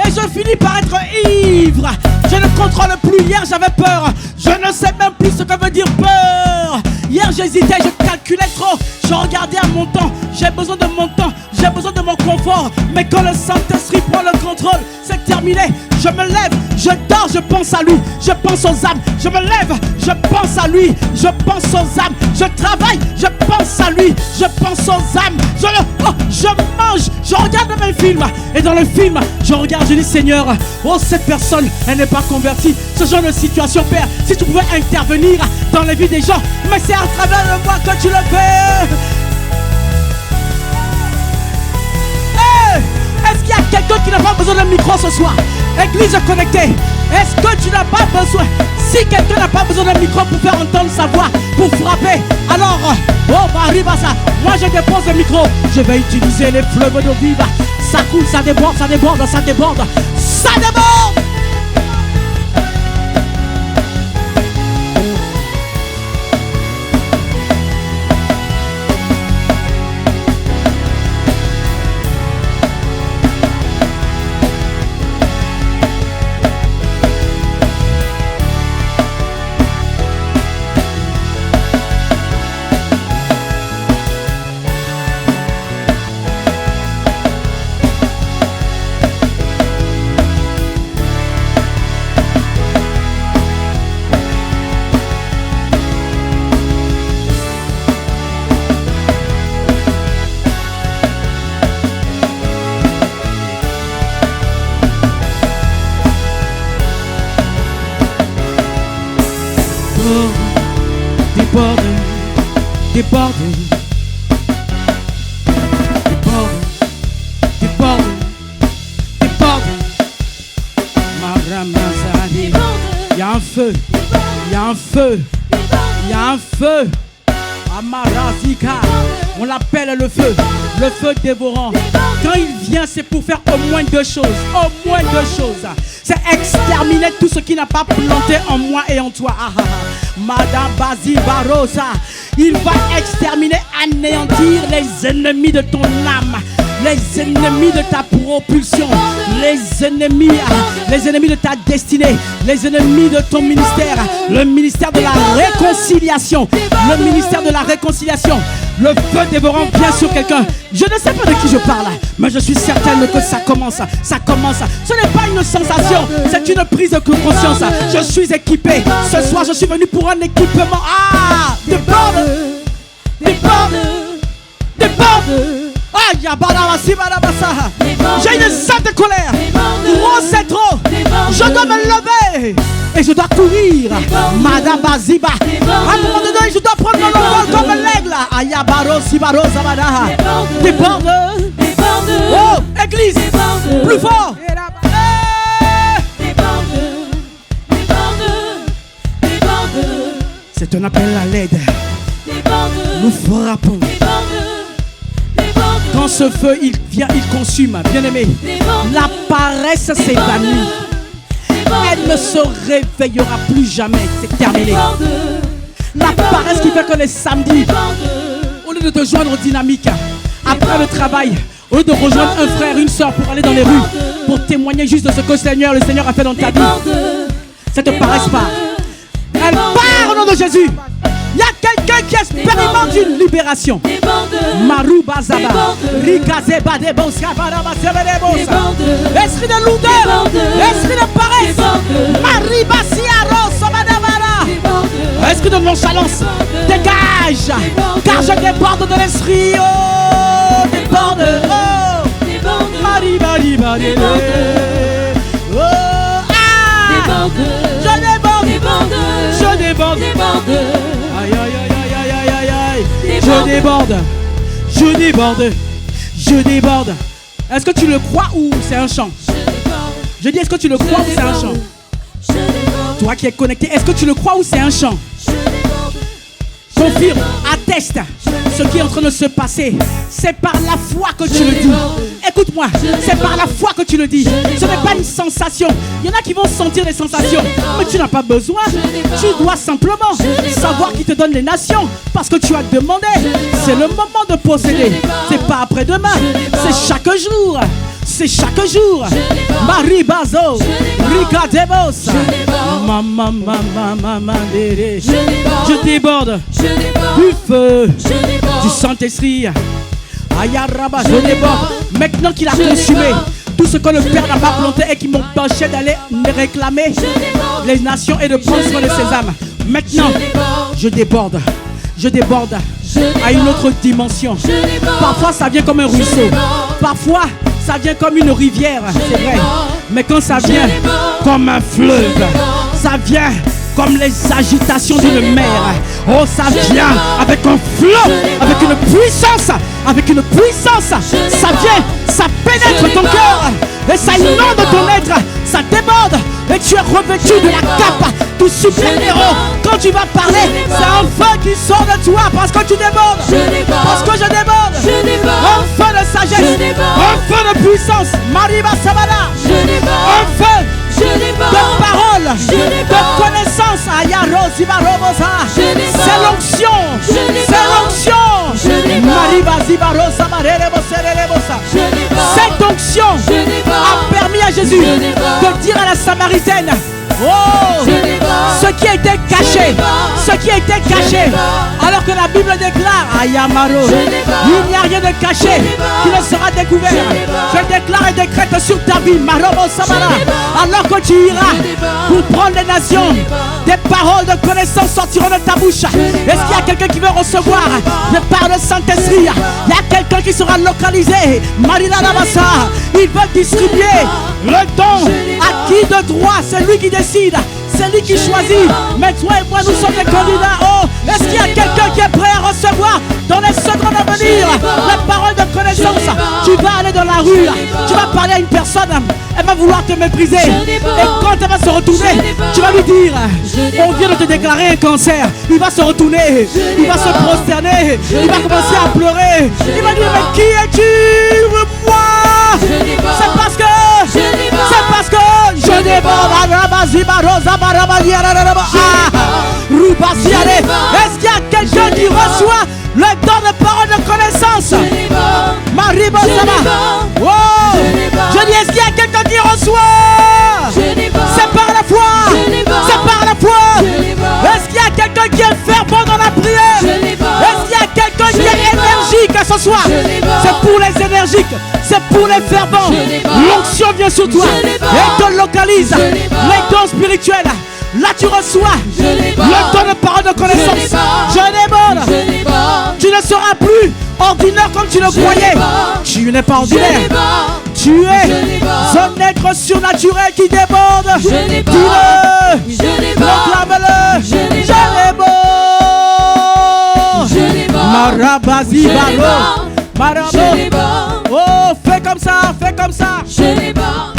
Et je finis par être ivre. Je ne contrôle plus. Hier, j'avais peur. Je ne sais même plus ce que veut dire peur. Hier, j'hésitais, je calculais trop. Je regardais à mon temps. J'ai besoin de mon temps. J'ai besoin de mon confort. Mais quand le Saint-Esprit prend le contrôle, c'est terminé. Je me lève, je dors, je pense à lui. Je pense aux âmes. Je me lève, je pense à lui. Je pense aux âmes. Je travaille, je pense à lui. Je pense aux âmes. Je mange, je regarde mes films. Et dans le film, je regarde, je dis Seigneur, oh cette personne, elle n'est pas convertie. Ce genre de situation, Père, si tu pouvais intervenir dans la vie des gens, mais c'est à travers le moi que tu le fais. Est-ce qu'il y a quelqu'un qui n'a pas besoin d'un micro ce soir? Église connectée, est-ce que tu n'as pas besoin? Si quelqu'un n'a pas besoin d'un micro pour faire entendre sa voix, pour frapper, alors, oh, bah arrive à ça. Moi je dépose le micro, je vais utiliser les fleuves d'eau vive. Ça coule, ça déborde, ça déborde, ça déborde, ça déborde. Déborde, déborde, déborde, déborde. Maramazani. Il y a un feu, il y a un feu, il y a un feu. Amarazika. On l'appelle le feu dévorant. Quand il vient, c'est pour faire au moins deux choses. Au moins deux choses. C'est exterminer tout ce qui n'a pas planté en moi et en toi. Madame Bazi Barosa. Il va exterminer, anéantir les ennemis de ton âme, les ennemis de ta propulsion, les ennemis de ta destinée, les ennemis de ton ministère, le ministère de la réconciliation, le ministère de la réconciliation. Le feu dévorant vient sur quelqu'un. Je ne sais pas de qui je parle, mais je suis certaine que ça commence. Ça commence. Ce n'est pas une sensation, c'est une prise de conscience. Je suis équipé. Ce soir, je suis venu pour un équipement. Ah, déborde, déborde, déborde. Ah, j'ai une sainte colère. Trop, c'est trop. Je dois me lever. Et je dois courir. Madame Baziba. À un moment donné, je dois prendre mon envol comme l'aigle. Ayabaro, Sibaro, Zabada. Déborde. Oh, église. Plus fort. C'est un appel à l'aide. Nous frappons. Quand ce feu, il vient, il consume. Bien aimé, la paresse s'évanouit. Elle ne se réveillera plus jamais. C'est terminé. La paresse qui fait que les samedis, au lieu de te joindre aux dynamiques, après le travail, au lieu de rejoindre un frère, une soeur pour aller dans les rues, pour témoigner juste de ce que le Seigneur a fait dans ta vie, cette paresse part. Elle part au nom de Jésus. Il y a quelqu'un qui expérimente une libération. Marouba Zaba, Rikazeba de Boska, esprit de lourdeur, esprit de paresse, Mariba Siaro, Sobadabara, esprit de nonchalance, dégage, car je déborde de l'esprit. Oh, déborde, oh, Mariba, Riba, oh, ah, je déborde, je déborde. Aïe, aïe, aïe, aïe, aïe, aïe, aïe. Je déborde. Je déborde. Je déborde. Est-ce que tu le crois ou c'est un chant? Je dis, est-ce que tu le crois ou c'est un chant? Toi qui es connecté, est-ce que tu le crois ou c'est un chant? Confirme. atteste ce qui est en train de se passer. C'est par la foi que tu le dis. Écoute-moi, c'est par la foi que tu le dis. Ce n'est pas une sensation. Il y en a qui vont sentir des sensations, mais tu n'as pas besoin. Tu dois simplement savoir qui te donne les nations, parce que tu as demandé. C'est le moment de posséder. C'est pas après-demain, c'est chaque jour. C'est chaque jour. Marie Bazo, Rika Debos, Maman, je déborde du feu du Saint-Esprit. Ayaraba, je déborde. Maintenant qu'il a consumé tout ce que le Père n'a pas planté et qui m'empêchait d'aller me réclamer les nations et de prendre soin de ses âmes. Maintenant, je déborde. Je déborde à une autre dimension. Parfois, ça vient comme un ruisseau. Parfois, ça vient comme une rivière, c'est vrai. Mais quand ça vient comme un fleuve, ça vient comme les agitations d'une mer. Oh, ça vient avec un flot, avec une puissance, ça vient, ça pénètre ton cœur et ça inonde ton être, ça déborde et tu es revêtu de la cape du super-héros. Quand tu vas parler, c'est un feu qui sort de toi parce que tu débordes, parce que je déborde. Un feu de sagesse, un feu de puissance, Mariba Sabada, un feu de parole, de connaissance. C'est l'onction, cette onction a permis à Jésus de dire à la Samaritaine: oh, ce qui a été caché, alors que la Bible déclare, Ayamaro, il n'y a rien de caché qui ne sera découvert. Je déclare et décrète sur ta vie, Marobo Samara, alors que tu iras pour prendre les nations, des paroles de connaissance sortiront de ta bouche. Est-ce qu'il y a quelqu'un qui veut recevoir des paroles de Saint-Esprit? Il y a quelqu'un qui sera localisé, Marina Navassa, il veut distribuer le don à qui de droit, c'est lui qui décide. C'est lui qui choisit. Mais toi et moi, nous sommes des candidats. Oh, est-ce qu'il y a quelqu'un qui est prêt à recevoir dans les secondes à venir la parole de connaissance? Tu vas aller dans la rue, tu vas parler à une personne, elle va vouloir te mépriser. Et quand elle va se retourner, tu vas lui dire: on vient de te déclarer un cancer. Il va se retourner, il va se prosterner, il va commencer à pleurer. Il va dire: mais qui es-tu? Moi. C'est parce que je déborde. Est-ce qu'il y a quelqu'un qui reçoit le don de parole de connaissance? Oh, je dis, est-ce qu'il y a quelqu'un qui reçoit? C'est par la foi. Est-ce qu'il y a quelqu'un qui est fervent dans la prière? Est-ce qu'il y a quelqu'un qui est énergique ce soir? C'est pour les énergiques, c'est pour les fervents. L'onction vient sur toi et te localise. Les dons spirituels, là tu reçois le don de parole de connaissance. Je déborde. Tu ne seras plus ordinaire comme tu le croyais. Tu n'es pas ordinaire. Tu es un être surnaturel qui déborde. Dis-le, proclame-le. Je déborde. Marabazi Baro. Marabo. Oh, fais comme ça, fais comme ça. Je déborde.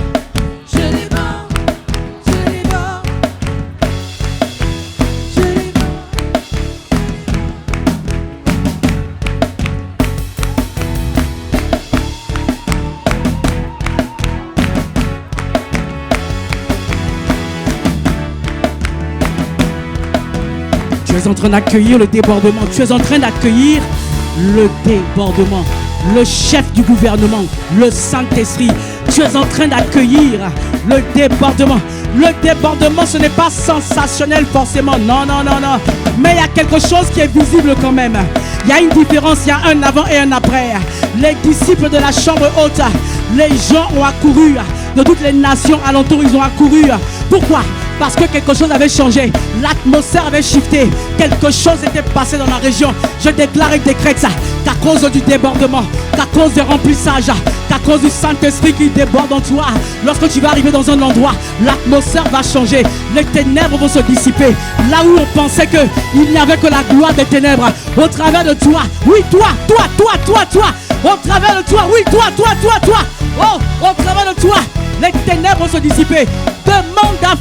Tu es en train d'accueillir le débordement. Tu es en train d'accueillir le débordement. Le chef du gouvernement, le Saint-Esprit. Tu es en train d'accueillir le débordement. Le débordement, ce n'est pas sensationnel forcément. Non. Mais il y a quelque chose qui est visible quand même. Il y a une différence, il y a un avant et un après. Les disciples de la chambre haute, les gens ont accouru. De toutes les nations alentour, ils ont accouru. Pourquoi? Parce que quelque chose avait changé. L'atmosphère avait shifté. Quelque chose était passé dans la région. Je déclare et décrète ça. Qu'à cause du débordement, qu'à cause du remplissage, qu'à cause du Saint-Esprit qui déborde en toi, lorsque tu vas arriver dans un endroit, l'atmosphère va changer. Les ténèbres vont se dissiper. Là où on pensait qu'il n'y avait que la gloire des ténèbres, au travers de toi, oui, toi. Au travers de toi, oui, toi. Oh, au travers de toi, les ténèbres vont se dissiper. Demande à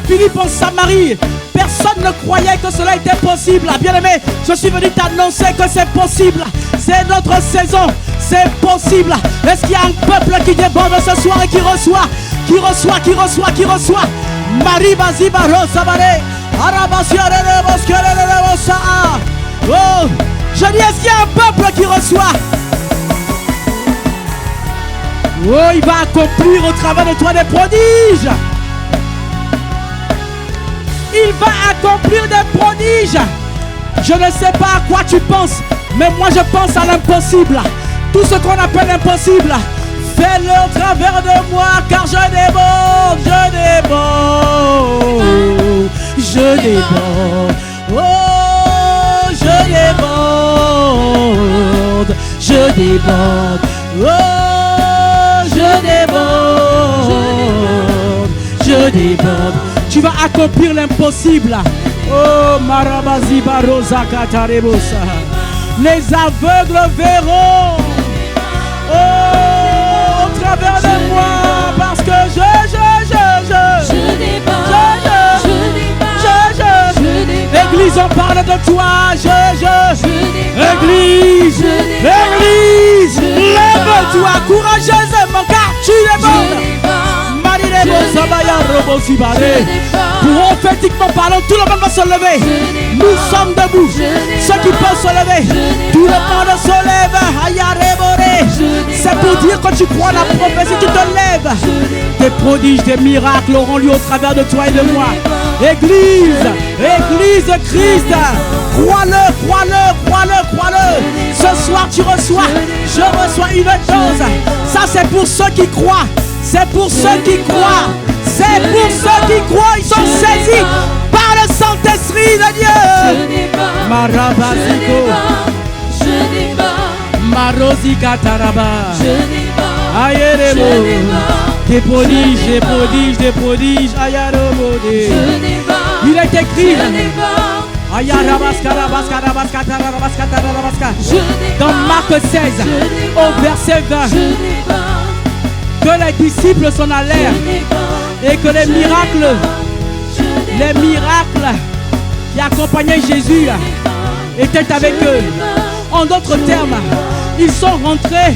Philippe en Samarie. Personne ne croyait que cela était possible. Bien-aimé, je suis venu t'annoncer que c'est possible. C'est notre saison. C'est possible. Est-ce qu'il y a un peuple qui déborde ce soir et qui reçoit? Qui reçoit? Marie Baziba Rosabare. Oh, je dis, est-ce qu'il y a un peuple qui reçoit? Oh, il va accomplir au travers de toi des prodiges. Il va accomplir des prodiges. Je ne sais pas à quoi tu penses, mais moi je pense à l'impossible. Tout ce qu'on appelle impossible, fais-le au travers de moi, car je déborde, je déborde, oh, je déborde, oh, je déborde. Tu vas accomplir l'impossible. Oh, Marabazi Barosa Katarebosa. Les aveugles verront. Oh, au travers de moi, parce que je Église, on parle de toi. Église, lève-toi courageusement, car tu es bonne. Prophétiquement parlant, tout le monde va se lever. Nous sommes debout. Ceux qui peuvent se lever, tout le monde se lève. C'est pour dire que tu crois la prophétie, tu te lèves. Des prodiges, des miracles auront lieu au travers de toi et de moi. Église Christ, crois-le. Ce soir tu reçois, je reçois une dose. Ça c'est pour ceux qui croient. C'est pour ceux qui croient. Ils sont saisis par le Saint-Esprit de Dieu. Marabaziko, Marosika Taraba, Ayeremo, des prodiges, Ayaromode. Il est écrit dans Marc 16 au verset 20 que les disciples s'en allèrent et que les miracles qui accompagnaient Jésus étaient avec eux. En d'autres termes, ils sont rentrés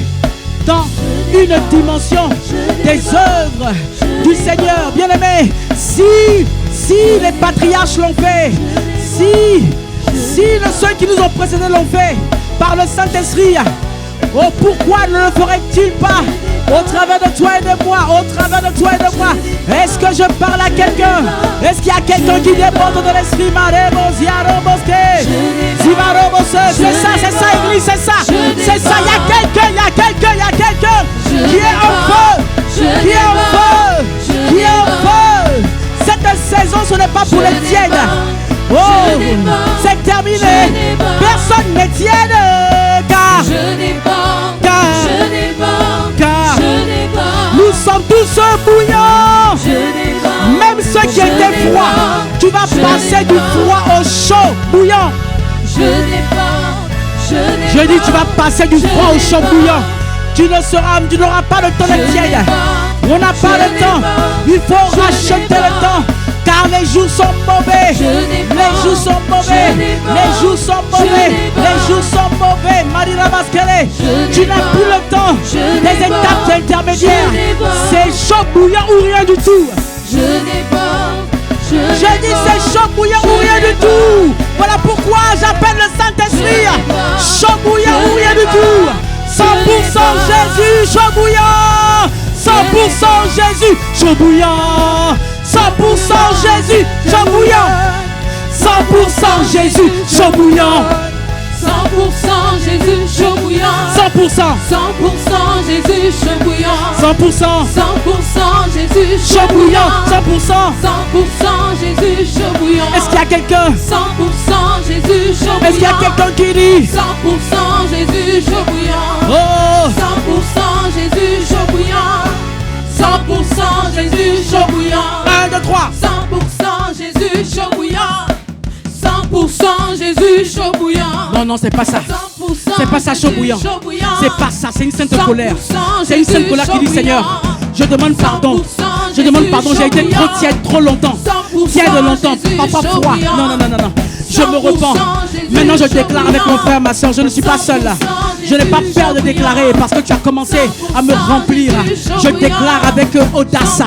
dans une dimension des œuvres du Seigneur. Bien-aimés, si les patriarches l'ont fait, si ceux qui nous ont précédés l'ont fait par le Saint-Esprit, oh, pourquoi ne le ferait-il pas au travers de toi et de moi, Est-ce que je parle à quelqu'un? Est-ce qu'il y a quelqu'un qui déborde de l'esprit? C'est ça, Église, c'est ça. Il y a quelqu'un qui est en feu. Cette saison, ce n'est pas pour les tièdes. Oh, c'est terminé. Personne n'est tiède, car nous sommes tous bouillants. Même ceux qui étaient froids, tu vas passer du froid au chaud bouillant. Je dis, tu vas passer du froid au chaud bouillant. Tu n'auras pas le temps d'être tiède. On n'a pas le temps. Il faut racheter le temps. Car les jours sont mauvais. Marina Baskele, tu n'as plus le temps des étapes intermédiaires. C'est chaud bouillant ou rien du tout. Je dis c'est chaud bouillant ou rien du tout. Voilà pourquoi j'appelle le Saint-Esprit. Chaud bouillant ou rien du tout. 100% Jésus, chaud bouillant. 100% Jésus, chaud bouillant. 100% Jésus, chaud bouillant. 100% Jésus, chaud bouillant. 100% Jésus, chaud bouillant. 100% Jésus, chaud bouillant. 100% Jésus, chaud bouillant. 100% Jésus, chaud bouillant. Est-ce qu'il y a quelqu'un? 100% Jésus, chaud bouillant. Est-ce qu'il y a quelqu'un qui dit? 100% Jésus, chaud bouillant. Oh, 100% Jésus, chaud bouillant. 100% Jésus, chaud bouillant. 1, 2, 3. 100% Jésus, chaud bouillant. 100% Jésus, chaud bouillant. Non, c'est pas ça. C'est pas ça, chaud bouillant. C'est pas ça, c'est une sainte colère. C'est une sainte colère qui dit, Seigneur, je demande pardon. J'ai été trop tiède trop longtemps. tiède longtemps, parfois froid. Non, non, non, non, non. Je me repens. Maintenant, je déclare avec mon frère, ma soeur, je ne suis pas seul. Je n'ai pas peur de déclarer parce que tu as commencé à me remplir. Je déclare avec audace.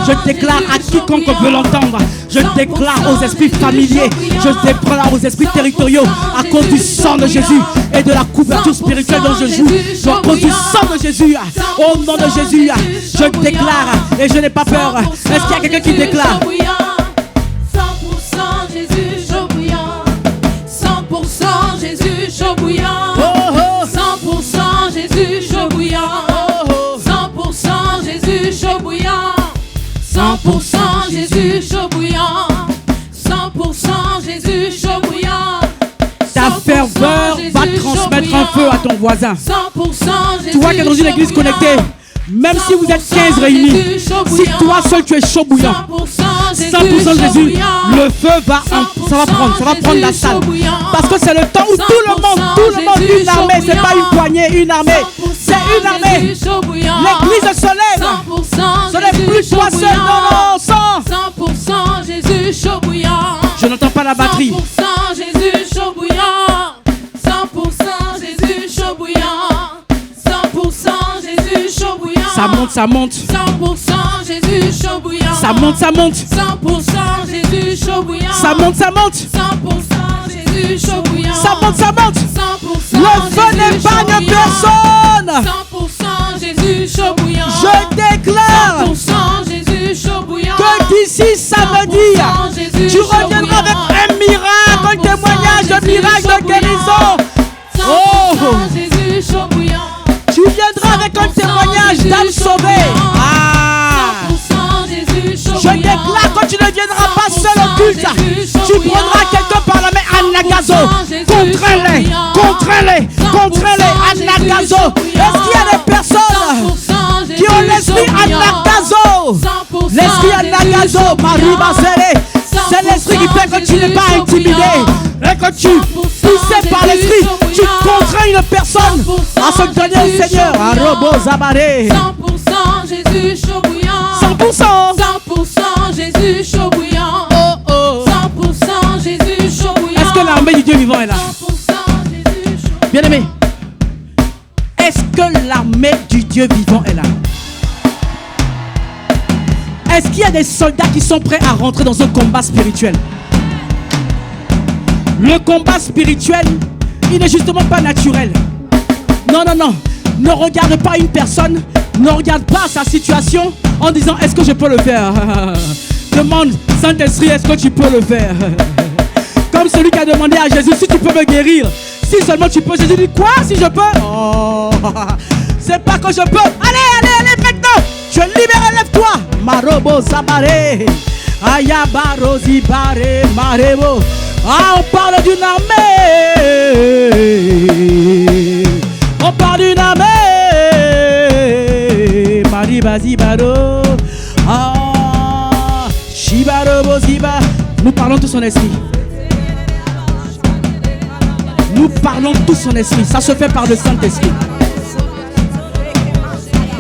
Je déclare à quiconque veut l'entendre. Je déclare aux esprits familiers. Je déclare aux esprits territoriaux à cause du sang de Jésus et de la couverture spirituelle dont je joue. À cause du sang de Jésus. Au nom de Jésus, je déclare et je n'ai pas peur. Est-ce qu'il y a quelqu'un qui déclare? 100% Jésus chaud bouillant. 100% Jésus chaud bouillant. 100% Jésus chaud bouillant. 100% Jésus chaud bouillant. 100% Jésus chaud bouillant. 100% Jésus chaud bouillant. Ta ferveur va transmettre un feu à ton voisin. 100% Jésus. Tu vois qu'il y a dans une église connectée. Même si vous êtes 15 réunis, si toi seul tu es chaud bouillant, 100% Jésus, le feu va prendre la salle. Parce que c'est le temps où tout le monde, une armée, c'est pas une poignée, une armée, c'est une armée. L'église se lève. Ce n'est plus toi seul, non, non, 100% Jésus chaud bouillant. Je n'entends pas la batterie. 100% Jésus chaud bouillant. 100% Jésus chaud bouillant. 100% Jésus chaud bouillant. Ça monte, ça monte. 100% Jésus chaud bouillant. Ça monte, ça monte. 100% Jésus chaud bouillant. Ça monte, ça monte. 100% Jésus chaud bouillant. Ça monte, ça monte. 100% Le feu n'épargne personne. 100% Jésus chaud bouillant. Je déclare 100% Jésus chaud bouillant. que d'ici samedi, tu reviendras avec un miracle, un témoignage de miracle de guérison. 100% Jésus chaud bouillant. Tu viendras avec un témoignage d'âme sauvée. 100% Jésus chaud Je déclare que tu ne viendras pas seul au culte. Tu prendras quelqu'un par la main, Anagazo. Contrains-les, Anagazo. Est-ce qu'il y a des personnes qui ont l'esprit Anagazo? L'esprit Anagazo, Maribazere. C'est l'esprit qui fait que tu n'es pas intimidé. Et que tu, poussé par l'esprit, tu contrains une personne à se donner au Seigneur. Arobo Zabare. 100% Jésus chaud bouillant. 100%. 100% Jésus chaud bouillant. 100% Jésus chaud bouillant. Est-ce que l'armée du Dieu vivant est là? 100% Jésus chaud. Bien aimé, est-ce que l'armée du Dieu vivant est là? Est-ce qu'il y a des soldats qui sont prêts à rentrer dans un combat spirituel? Le combat spirituel, il n'est justement pas naturel. Non, non, non. Ne regarde pas une personne, ne regarde pas sa situation en disant est-ce que je peux le faire? Demande, Saint-Esprit, est-ce que tu peux le faire? Comme celui qui a demandé à Jésus si tu peux me guérir. Si seulement tu peux, Jésus dit quoi si je peux? Oh, c'est pas que je peux. Allez, maintenant. Je libère, lève-toi. Marobo Zabare. Ayabaro Zibare Marebo. Ah, on parle d'une armée. On parle d'une armée. Mariba Zibaro. Ah, Shibaro Ziba. Nous parlons tout son esprit. Nous parlons tout son esprit. Ça se fait par le Saint-Esprit.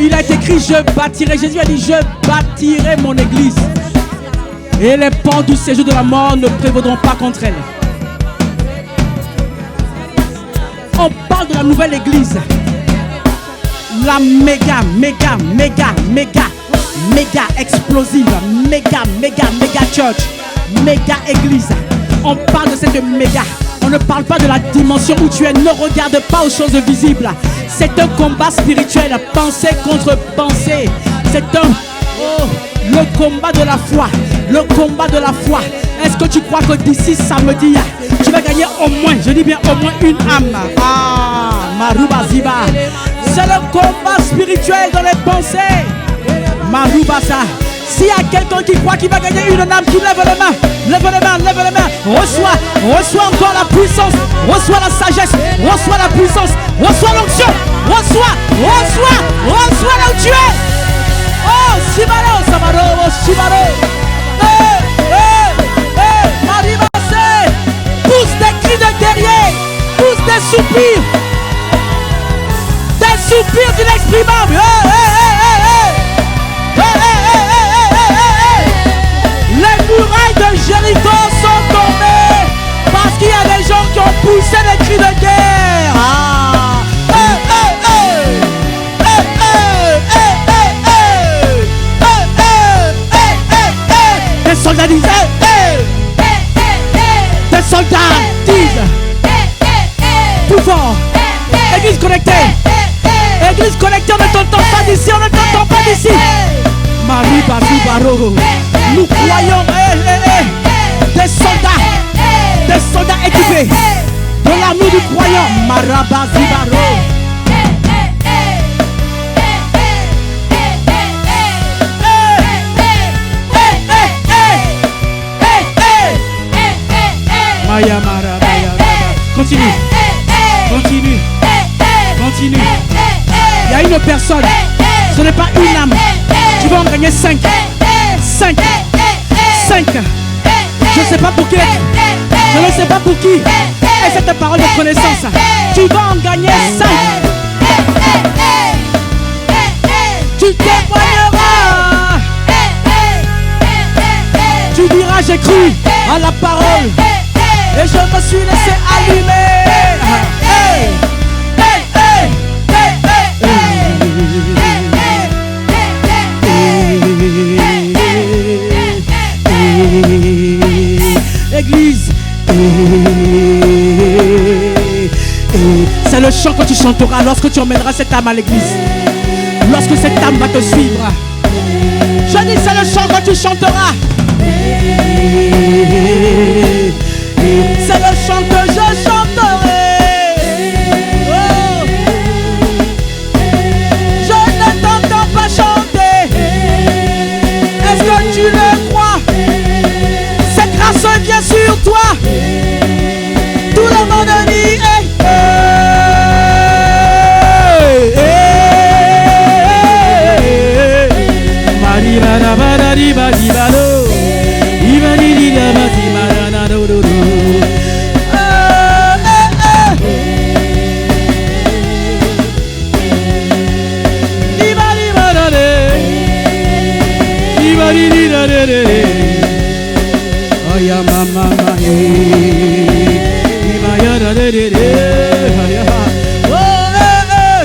Il a été écrit, je bâtirai. Jésus a dit, je bâtirai mon église. Et les portes du séjour de la mort ne prévaudront pas contre elle. On parle de la nouvelle église. La méga explosive. Méga church. Méga église. On parle de cette méga. On ne parle pas de la dimension où tu es. Ne regarde pas aux choses visibles. C'est un combat spirituel. Pensée contre pensée. C'est le combat de la foi. Le combat de la foi. Est-ce que tu crois que d'ici samedi, tu vas gagner au moins, je dis bien au moins une âme? Ah, Maruba Ziba. C'est le combat spirituel dans les pensées. Marubasa. S'il y a quelqu'un qui croit qu'il va gagner une âme, qui lève les mains. Lève les mains. Reçois encore la puissance. Reçois la sagesse. Reçois la puissance. Reçois l'onction. Reçois là où tu es. Oh, Shibaro, Samaro, Shibaro. Maribase. Pousse des cris de guerrier. Pousse des soupirs. Des soupirs inexprimables. Les murailles de Nous croyons des soldats équipés de l'amour du croyant. Marabazibaro. Maya Mara, continue. Continue. Continue. Il y a une personne. Ce n'est pas une âme. Tu vas en gagner 5. 5. 5. Je ne sais pas pour qui. Je ne sais pas pour qui. Et cette parole de connaissance. Tu vas en gagner 5. Tu témoigneras. Tu diras j'ai cru à la parole. Et je me suis laissé allumer. Hey. Église, c'est le chant que tu chanteras lorsque tu emmèneras cette âme à l'église. Lorsque cette âme va te suivre. Je dis c'est le chant que tu chanteras. C'est le chant que je chanterai. Oh. Je ne t'entends pas chanter. Est-ce que tu le crois? Cette grâce vient sur toi. Tout le monde dit hey,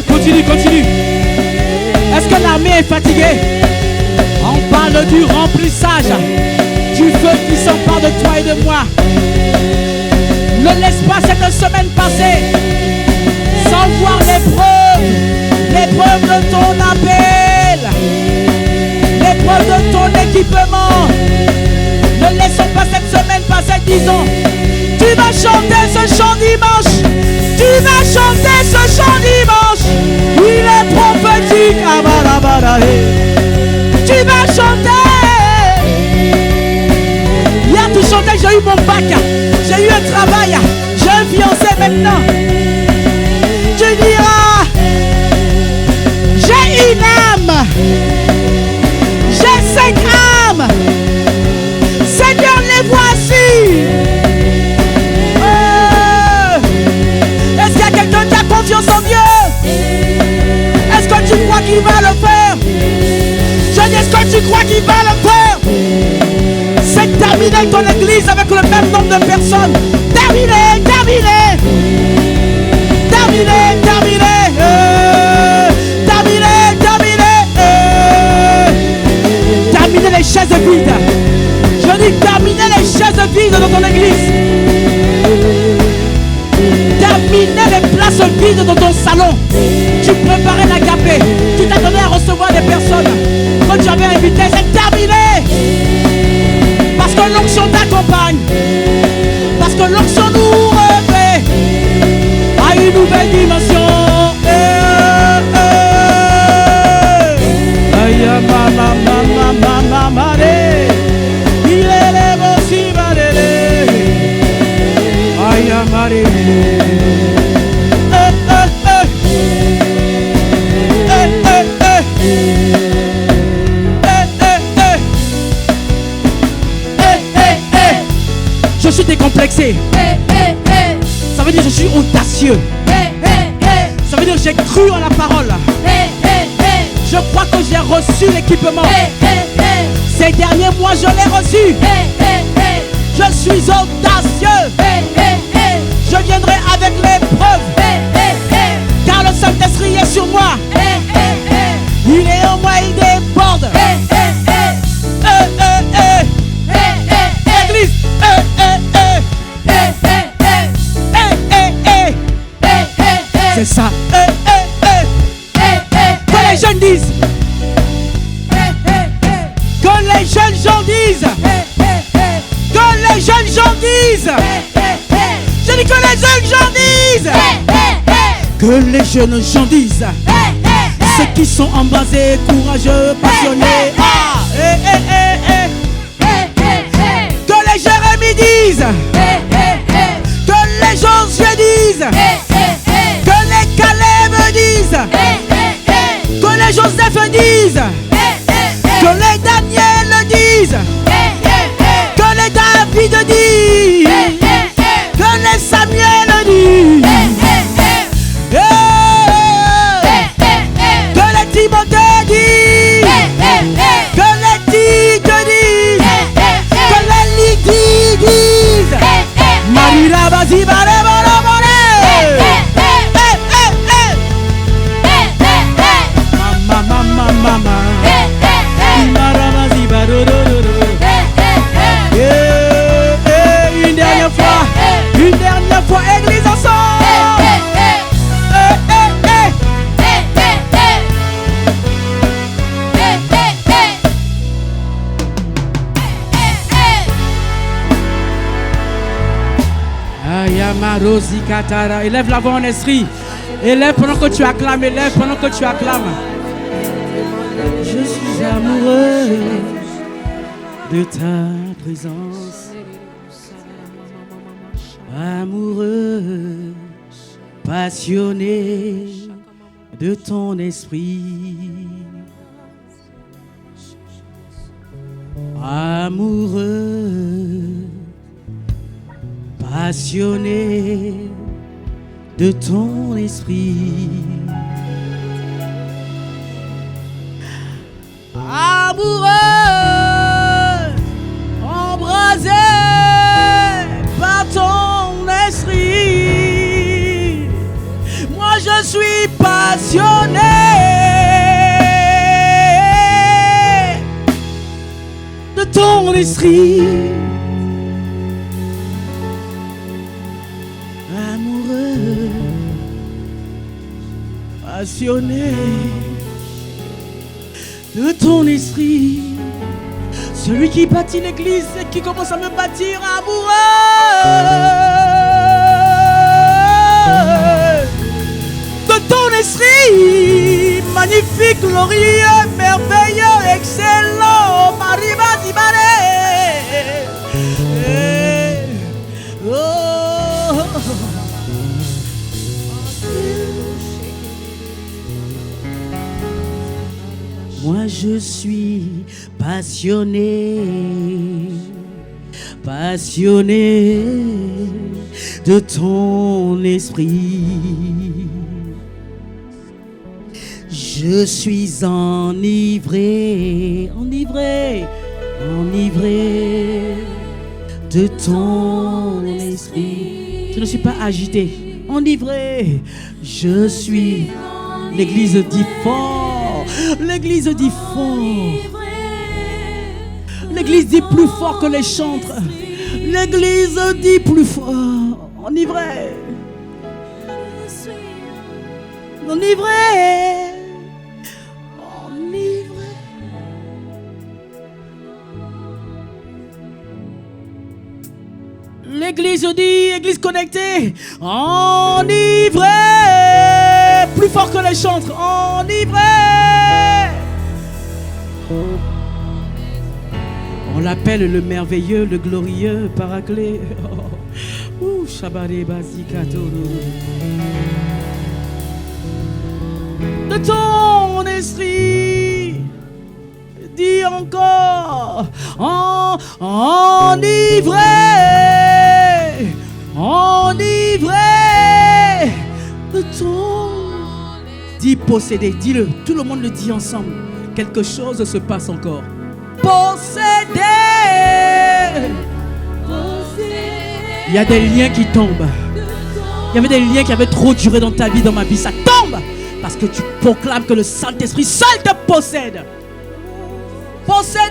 Continue, continue. Est-ce que l'armée est fatiguée? On parle du remplissage du feu qui s'empare de toi et de moi. Ne laisse pas cette semaine passer sans voir l'épreuve de ton appel, l'épreuve de ton équipement. Ne laissons pas cette semaine passer, disons, tu vas chanter ce chant dimanche, tu vas chanter ce chant dimanche, il est prophétique, tu vas chanter. Hier tu chantais, j'ai eu mon bac, j'ai eu un travail, j'ai un fiancé maintenant. Tu diras, j'ai une âme, j'ai 5 âmes. Seigneur, les voici. Est-ce qu'il y a quelqu'un qui a confiance en Dieu? Est-ce que tu crois qu'il va le faire? Je dis, est-ce que tu crois qu'il va le faire? C'est terminé ton église avec le même nombre de personnes. Terminé, terminé. Terminé, terminé. Terminé, terminé. Terminé les chaises vides. Je dis terminer les chaises vides dans ton église. Terminer les places vides dans ton salon. Tu préparais l'agapé. Tu t'attendais à recevoir des personnes que tu avais invitées. C'est terminé. Parce que l'onction t'accompagne. Parce que l'onction nous refait à une nouvelle dimension. Je suis décomplexé. Ça veut dire je suis audacieux. Ça veut dire j'ai cru en la parole. Je crois que j'ai reçu l'équipement. Ces derniers mois je l'ai reçu. Je suis audacieux. Je viendrai avec l'épreuve. Car le Saint-Esprit est sur moi. Il est en moi, il déborde. Église. C'est ça. Que les jeunes disent. Que les disent. Que les jeunes gens disent. Je dis que les jeunes gens disent. Que les jeunes gens disent. Ceux qui sont embrasés, courageux, passionnés. Que les Jérémie disent. Que les Josué disent. Que les Caleb disent. Que les Joseph disent. Que les Daniel disent. Que les David disent. Que les Samuel disent. Que les Timothée disent. Que les Tite disent. Que les Lydie disent. Marina Bazibare Borobore. Mama. Une dernière fois, église ensemble. Ayamarosi Katara. Élève la voix en esprit. Élève pendant que tu acclames. Élève pendant que tu acclames. Je suis amoureux de ta présence. Amoureux, passionné de ton esprit. Amoureux, passionné de ton esprit. Amoureux, embrasé par ton esprit. Moi je suis passionné de ton esprit. Amoureux, passionné de ton esprit. Celui qui bâtit l'église et qui commence à me bâtir. Amoureux de ton esprit. Magnifique, glorieux, merveilleux, excellent. Mariba Zibare. Moi je suis passionné de ton esprit. Je suis enivré de ton esprit. Je ne suis pas agité, enivré. Je suis. L'église dit fort. L'église dit fort. L'église dit plus fort que les chantres. L'église dit plus fort. Enivré. Enivré. Enivré. L'église dit, église connectée. Enivré. Plus fort que les chantres. Enivré. On l'appelle le merveilleux, le glorieux, paraclet. De ton esprit, dis encore, enivré, de ton. Dis possédé, dis-le, tout le monde le dit ensemble. Quelque chose se passe encore. Possédé. Il y a des liens qui tombent. Il y avait des liens qui avaient trop duré dans ta vie, dans ma vie. Ça tombe parce que tu proclames que le Saint-Esprit seul te possède. Possédé.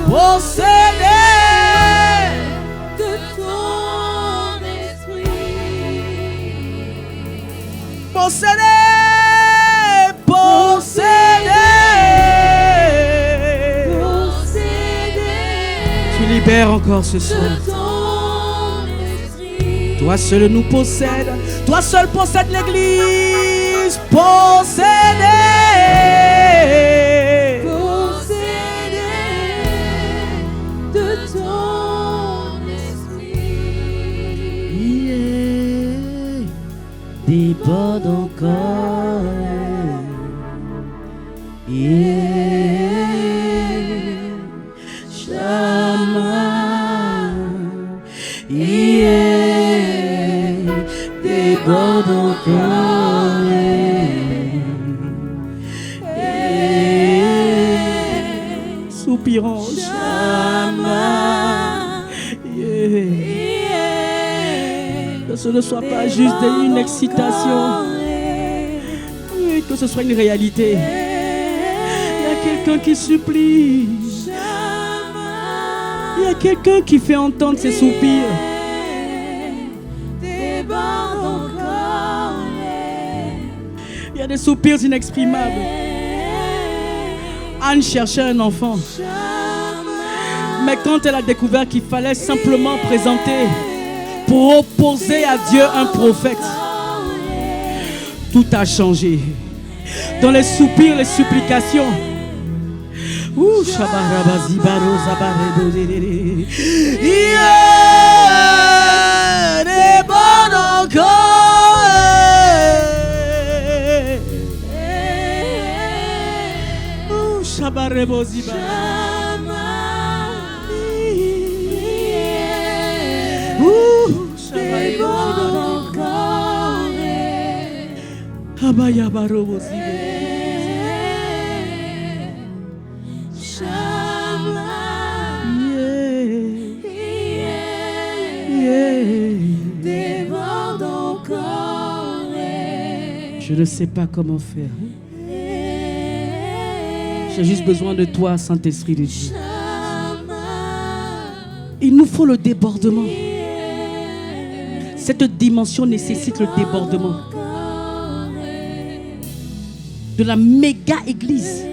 Possédé de ton esprit. Possédé. Possédé. libère encore ce soir. Toi seul nous possède. Toi seul possède l'église. Possédé. De ton esprit. Yeah. Déborde encore. Yeah. Shama. Yeah. Déborde encore. Yeah. Soupirant. Que ce ne soit pas juste une excitation, que ce soit une réalité. Il y a quelqu'un qui supplie. Il y a quelqu'un qui fait entendre ses soupirs. Il y a des soupirs inexprimables. Anne cherchait un enfant. Mais quand elle a découvert qu'il fallait simplement présenter pour opposer à Dieu un prophète, tout a changé. Dans les soupirs, les supplications. Je ne sais pas comment faire. J'ai juste besoin de toi, Saint-Esprit de Dieu. Il nous faut le débordement. Cette dimension nécessite le débordement de la méga église.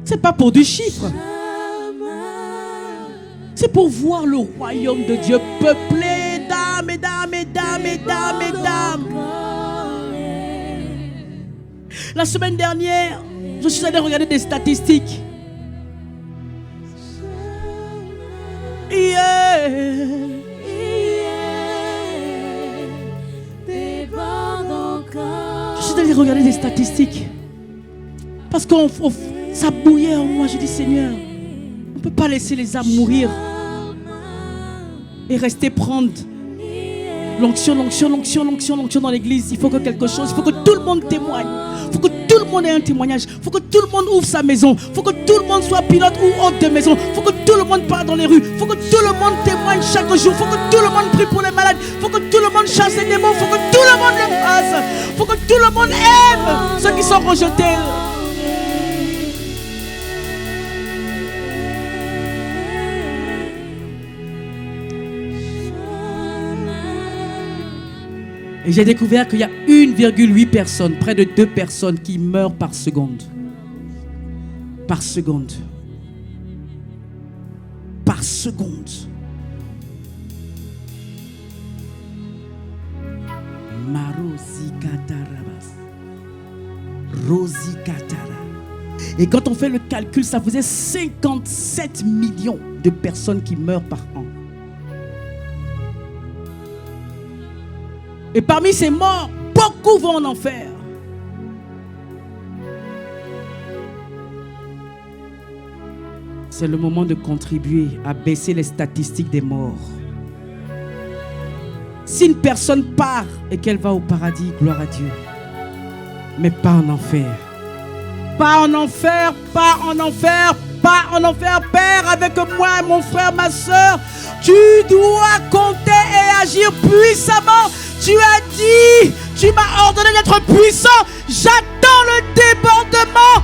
C'est pas pour du chiffre. C'est pour voir le royaume de Dieu peuplé d'âmes et d'âmes et d'âmes et d'âmes et d'âmes. La semaine dernière, je suis allé regarder des statistiques. Yeah. Je suis allé regarder des statistiques. Parce que ça bouillait en moi. Je dis, Seigneur, on ne peut pas laisser les âmes mourir et rester prendre l'onction dans l'église. Il faut que quelque chose, il faut que tout le monde témoigne. Il faut que tout le monde ait un témoignage. Il faut que tout le monde ouvre sa maison. Il faut que tout le monde soit pilote ou hôte de maison. Il faut que tout le monde parte dans les rues. Il faut que tout le monde témoigne chaque jour. Il faut que tout le monde prie pour les malades. Il faut que tout le monde chasse les démons. Il faut que tout le monde le fasse. Il faut que tout le monde aime ceux qui sont rejetés. Et j'ai découvert qu'il y a 1,8 personnes, près de 2 personnes qui meurent par seconde. Par seconde. Par seconde. Rosi Katara. Et quand on fait le calcul, ça faisait 57 millions de personnes qui meurent par an. Et parmi ces morts, beaucoup vont en enfer. C'est le moment de contribuer à baisser les statistiques des morts. Si une personne part et qu'elle va au paradis, gloire à Dieu. Mais pas en enfer. Pas en enfer, pas en enfer, pas en enfer. Père, avec moi, mon frère, ma soeur, tu dois compter et agir puissamment. Tu as dit, tu m'as ordonné d'être puissant. J'attends le débordement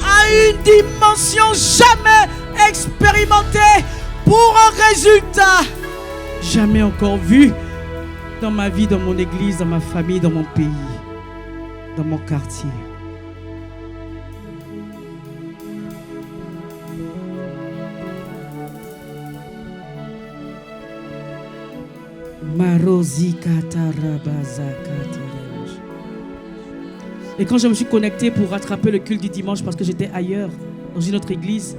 à une dimension jamais expérimentée pour un résultat jamais encore vu dans ma vie, dans mon église, dans ma famille, dans mon pays, dans mon quartier. Et quand je me suis connecté pour rattraper le culte du dimanche parce que j'étais ailleurs, dans une autre église,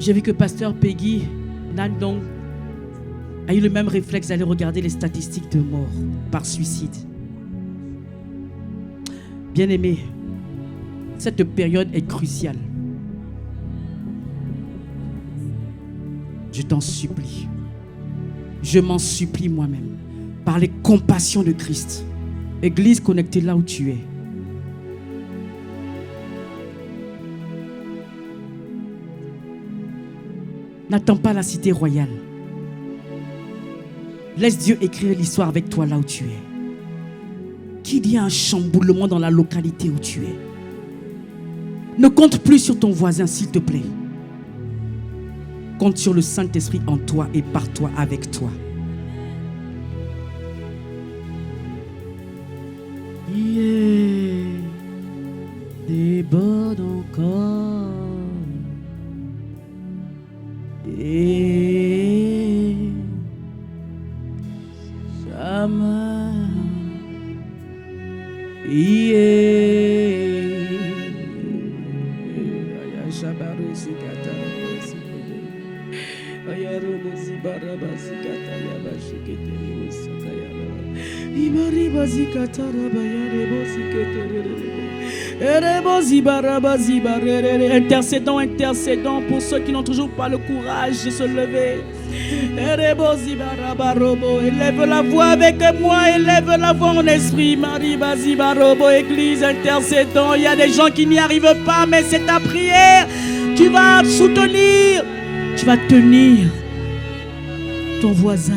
j'ai vu que pasteur Peggy Nandong a eu le même réflexe d'aller regarder les statistiques de mort par suicide. Bien-aimé, cette période est cruciale. Je t'en supplie. Je m'en supplie moi-même. Par les compassions de Christ. Église connectée là où tu es. N'attends pas la cité royale. Laisse Dieu écrire l'histoire avec toi là où tu es. Qu'il y a un chamboulement dans la localité où tu es. Ne compte plus sur ton voisin, s'il te plaît. Compte sur le Saint-Esprit en toi et par toi, avec toi. Déborde encore. Et jamais. Intercédons, intercédons pour ceux qui n'ont toujours pas le courage de se lever. Élève la voix avec moi, élève la voix en esprit. Église, intercédons. Il y a des gens qui n'y arrivent pas, mais c'est ta prière. Tu vas soutenir, tu vas tenir ton voisin.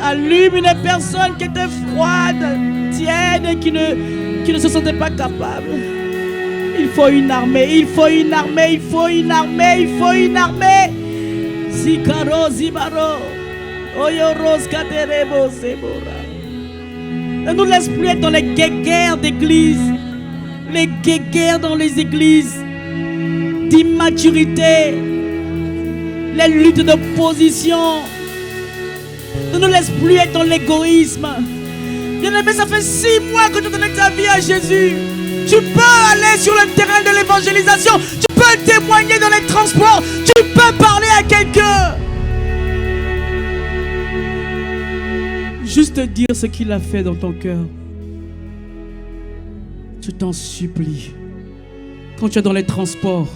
Allume une personne qui était froide, tiède, qui ne se sentait pas capable. Il faut une armée, il faut une armée, il faut une armée, il faut une armée. Zikaro Zibaro, Oyoros Katerebo Sebora. Ne nous laisse plus être dans les guerres d'église, les guerres dans les églises, d'immaturité, les luttes de position. Ne nous laisse plus être dans l'égoïsme. Bien-aimé, ça fait 6 mois que tu donnes ta vie à Jésus. Tu peux aller sur le terrain de l'évangélisation. Tu peux témoigner dans les transports. Tu peux parler à quelqu'un. Juste dire ce qu'il a fait dans ton cœur. Je t'en supplie. Quand tu es dans les transports,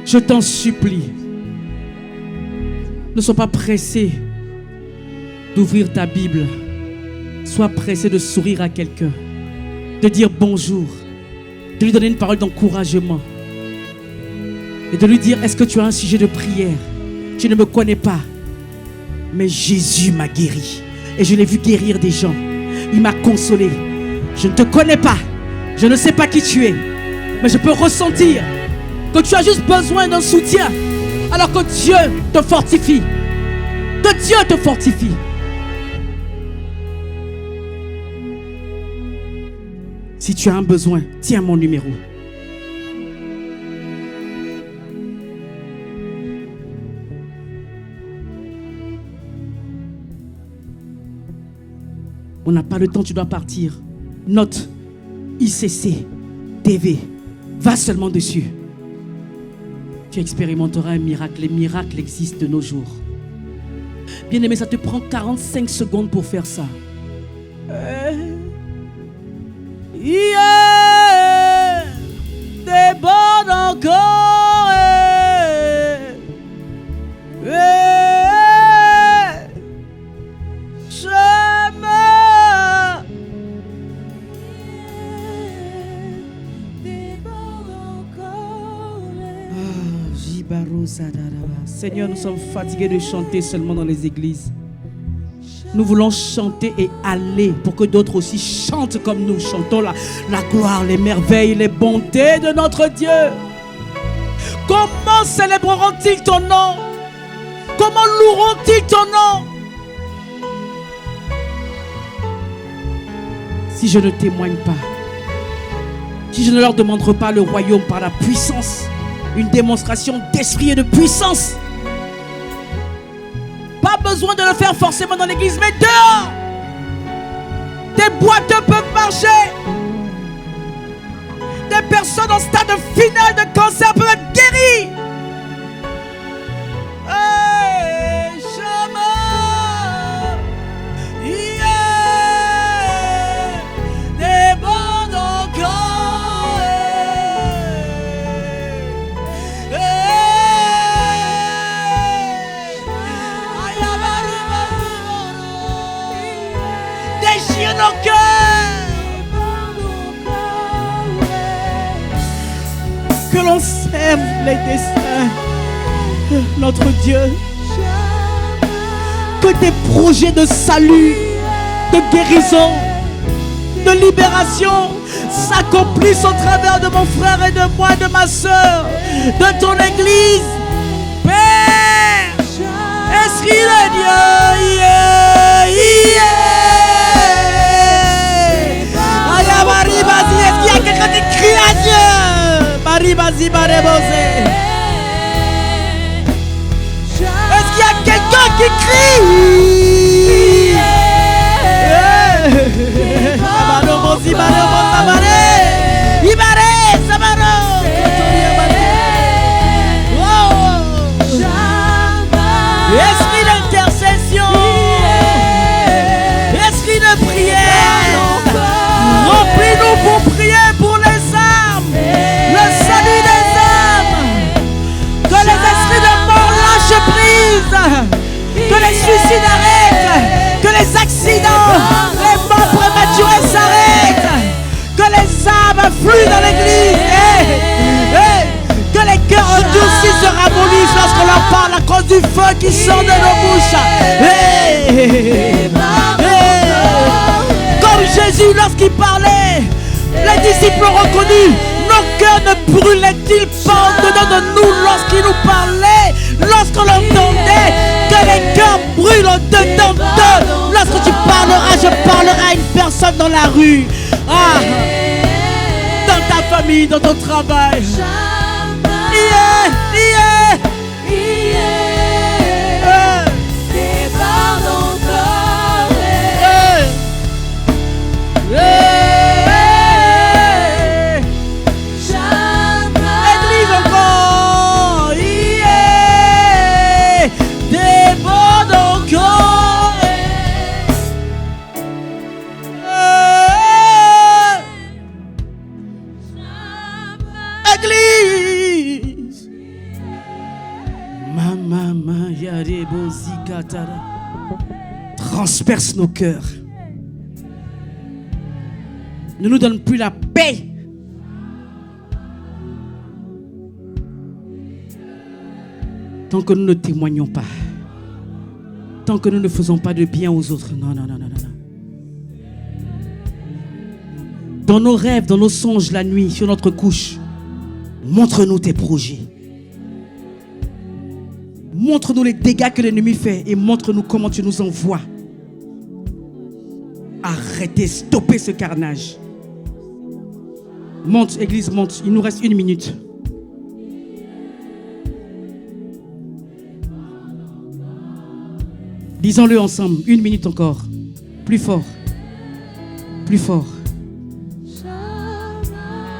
je t'en supplie. Ne sois pas pressé d'ouvrir ta Bible. Sois pressé de sourire à quelqu'un, de dire bonjour, de lui donner une parole d'encouragement et de lui dire: est-ce que tu as un sujet de prière? Tu ne me connais pas, mais Jésus m'a guéri et je l'ai vu guérir des gens. Il m'a consolé. Je ne te connais pas, je ne sais pas qui tu es, mais je peux ressentir que tu as juste besoin d'un soutien, alors que Dieu te fortifie. Que Dieu te fortifie. Si tu as un besoin, tiens mon numéro. On n'a pas le temps, tu dois partir. Note ICC TV. Va seulement dessus. Tu expérimenteras un miracle. Les miracles existent de nos jours. Bien aimé, ça te prend 45 secondes pour faire ça. Déborde encore. Seigneur, nous sommes fatigués de chanter seulement dans les églises. Nous voulons chanter et aller pour que d'autres aussi chantent comme nous. Chantons la gloire, les merveilles, les bontés de notre Dieu. Comment célébreront-ils ton nom? Comment loueront-ils ton nom? si je ne témoigne pas, si je ne leur demande pas le royaume par la puissance, une démonstration d'esprit et de puissance. Pas besoin de le faire forcément dans l'église, mais dehors. Des boiteux peuvent marcher. Des personnes en stade final de cancer peuvent être guéries. Déchire nos cœurs. Que l'on serve les desseins, notre Dieu. Que tes projets de salut, de guérison, de libération s'accomplissent au travers de mon frère et de moi, de ma soeur, de ton église. Père, Esprit de Dieu, est-ce qu'il y a quelqu'un qui crie à Dieu? Est-ce qu'il y a quelqu'un qui crie? Esprit d'intercession, esprit de prière, remplis-nous pour prier pour les âmes, le salut des âmes. Que les esprits de mort lâchent prise, que les suicides arrêtent, que les accidents, les morts prématurées s'arrêtent, que les âmes affluent dans l'église, que les cœurs endurcis se ramollissent lorsqu'on leur parle à cause du feu qui sort de nos bouches. Comme Jésus lorsqu'il parlait, les disciples ont reconnu. Nos cœurs ne brûlaient-ils pas au-dedans de nous lorsqu'il nous parlait, lorsqu'on l'entendait, que les cœurs brûlent au-dedans d'eux. Lorsque tu parleras, je parlerai à une personne dans la rue, dans ta famille, dans ton travail. Église encore, déborde encore. Église, Mama Yarebo Zikatara, transperce nos cœurs. Ne nous donne plus la paix. Tant que nous ne témoignons pas, tant que nous ne faisons pas de bien aux autres. Non. Dans nos rêves, dans nos songes la nuit, sur notre couche, montre-nous tes projets. Montre-nous les dégâts que l'ennemi fait et montre-nous comment tu nous envoies. Arrêtez, stoppez ce carnage. Monte, église, monte. Il nous reste 1 minute. Disons-le ensemble. 1 minute encore. Plus fort. Plus fort.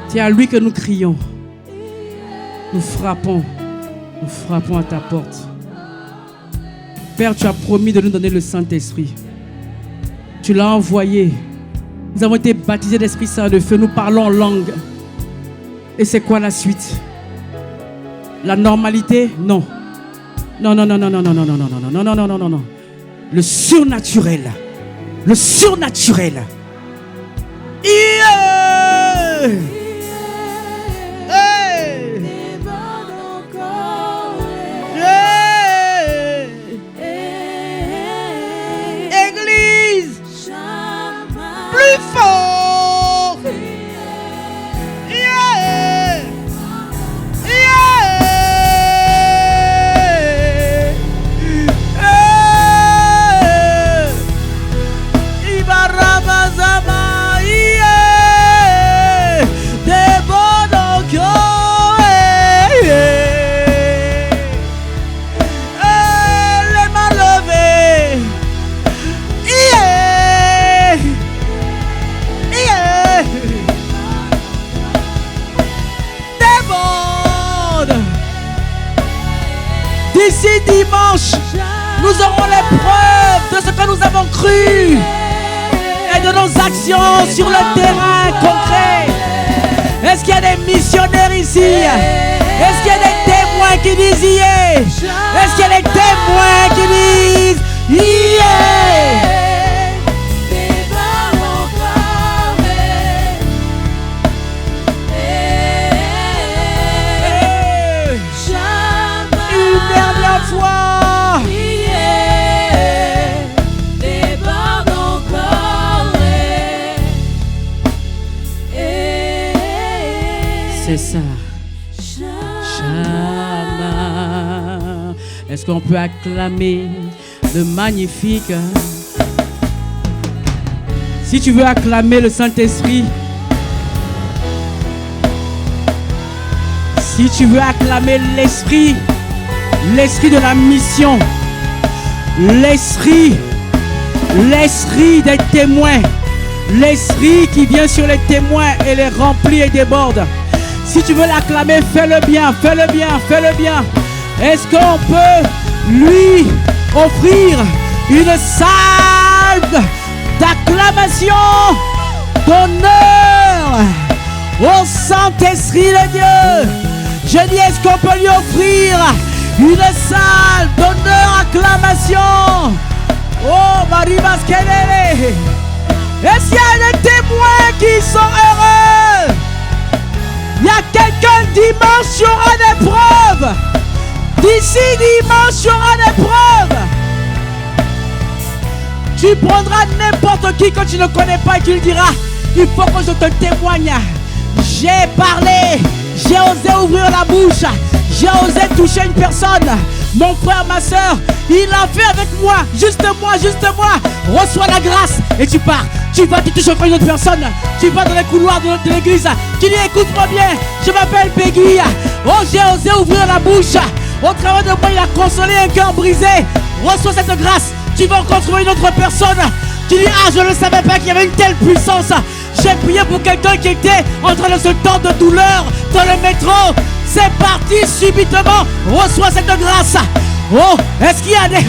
C'est à lui que nous crions. Nous frappons à ta porte. Père, tu as promis de nous donner le Saint-Esprit. Tu l'as envoyé. Nous avons été baptisés d'Esprit Saint de feu. Nous parlons en langue. Et c'est quoi la suite? La normalité? Non. Non. Le surnaturel. Le surnaturel. Église, plus fort. Ibaramazama. d'ici dimanche, nous aurons les preuves de ce que nous avons cru et de nos actions sur le terrain concret. Est-ce qu'il y a des missionnaires ici? Est-ce qu'il y a des témoins qui disent yeah? Est-ce qu'il y a des témoins qui disent yeah? Une dernière fois. C'est ça. Shama. Est-ce qu'on peut acclamer le magnifique? Si tu veux acclamer le Saint-Esprit, si tu veux acclamer l'Esprit, l'Esprit de la mission, l'Esprit des témoins, l'Esprit qui vient sur les témoins et les remplit et déborde. Si tu veux l'acclamer, fais-le bien, fais-le bien, fais-le bien. Est-ce qu'on peut lui offrir une salve d'acclamation, d'honneur au Saint-Esprit de Dieu? Je dis, est-ce qu'on peut lui offrir une salve d'honneur, acclamation? Oh, Marie Maskelele. Est-ce qu'il y a des témoins qui sont heureux? Il y a quelqu'un dimanche, il y aura des preuves. D'ici dimanche, il y aura des preuves. Tu prendras n'importe qui que tu ne connais pas et tu lui diras, il faut que je te témoigne. J'ai parlé, j'ai osé ouvrir la bouche, j'ai osé toucher une personne. Mon frère, ma soeur, il l'a fait avec moi, juste moi. Reçois la grâce et tu pars. Tu vas, tu touches encore une autre personne. Tu vas dans les couloirs de l'église. Tu dis, écoute-moi bien, je m'appelle Peggy. Oh, j'ai osé ouvrir la bouche. Au travers de moi, il a consolé un cœur brisé. Reçois cette grâce. Tu vas encore trouver une autre personne. Tu dis, ah, je ne savais pas qu'il y avait une telle puissance. J'ai prié pour quelqu'un qui était en train de se tordre de douleur dans le métro. C'est parti subitement. Reçois cette grâce. Oh, est-ce qu'il y a des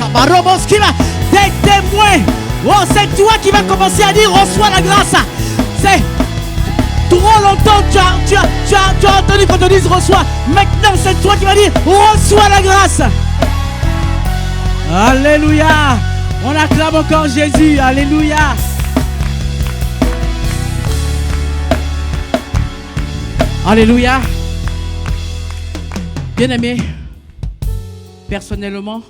témoins? Oh, c'est toi qui vas commencer à dire reçois la grâce. C'est trop longtemps que tu as entendu qu'on te dise reçois. Maintenant, c'est toi qui vas dire reçois la grâce. Alléluia. On acclame encore Jésus. Alléluia. Alléluia. Bien-aimé, personnellement,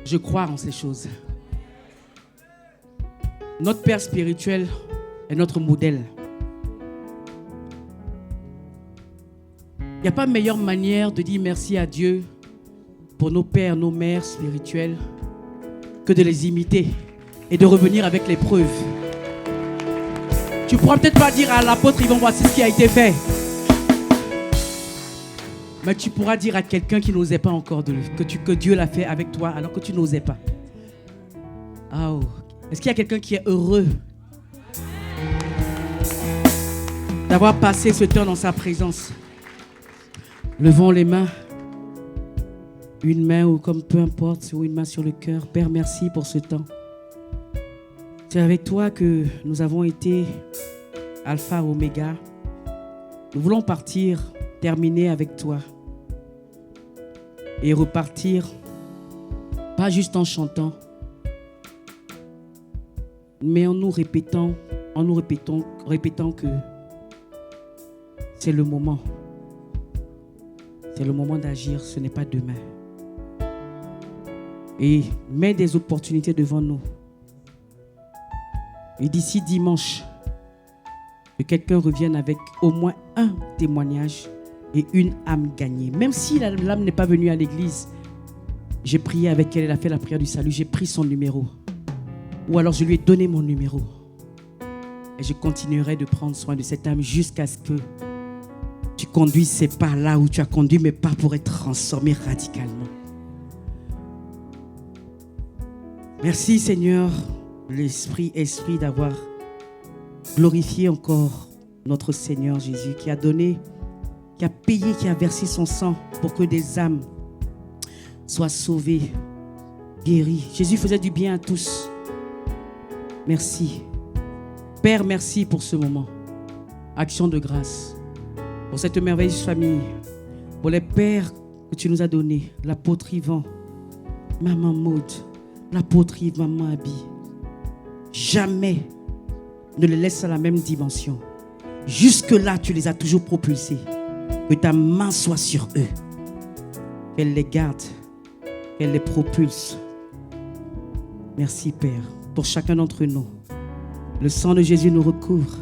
je crois en ces choses. Notre Père spirituel est notre modèle. Il n'y a pas meilleure manière de dire merci à Dieu pour nos pères, nos mères spirituels que de les imiter et de revenir avec les preuves. Tu pourras peut-être pas dire à l'apôtre Yvon, voici ce qui a été fait. Mais tu pourras dire à quelqu'un qui n'osait pas encore que Dieu l'a fait avec toi alors que tu n'osais pas. Oh. Est-ce qu'il y a quelqu'un qui est heureux d'avoir passé ce temps dans sa présence? Levons les mains. Une main ou comme peu importe, ou une main sur le cœur. Père, merci pour ce temps. C'est avec toi que nous avons été Alpha, Oméga. Nous voulons partir, terminer avec toi. Et repartir, pas juste en chantant, mais en nous répétant que c'est le moment. C'est le moment d'agir, ce n'est pas demain. Et mets des opportunités devant nous. Et d'ici dimanche, que quelqu'un revienne avec au moins un témoignage et une âme gagnée. Même si l'âme n'est pas venue à l'église, j'ai prié avec elle, elle a fait la prière du salut, j'ai pris son numéro. Ou alors je lui ai donné mon numéro. Et je continuerai de prendre soin de cette âme jusqu'à ce que tu conduises ces pas là où tu as conduit, mais pas pour être transformé radicalement. Merci Seigneur, Esprit d'avoir glorifié encore notre Seigneur Jésus qui a donné, qui a payé, qui a versé son sang pour que des âmes soient sauvés, guéris. Jésus faisait du bien à tous. Merci. Père, merci pour ce moment. Action de grâce. Pour cette merveilleuse famille. Pour les pères que tu nous as donnés. L'apôtre Yvan, Maman Maud, l'apôtre Yves, Maman Abby. Jamais ne les laisse à la même dimension. Jusque-là, tu les as toujours propulsés. Que ta main soit sur eux. Qu'elle les garde. Qu'elle les propulse. Merci, Père, pour chacun d'entre nous. Le sang de Jésus nous recouvre.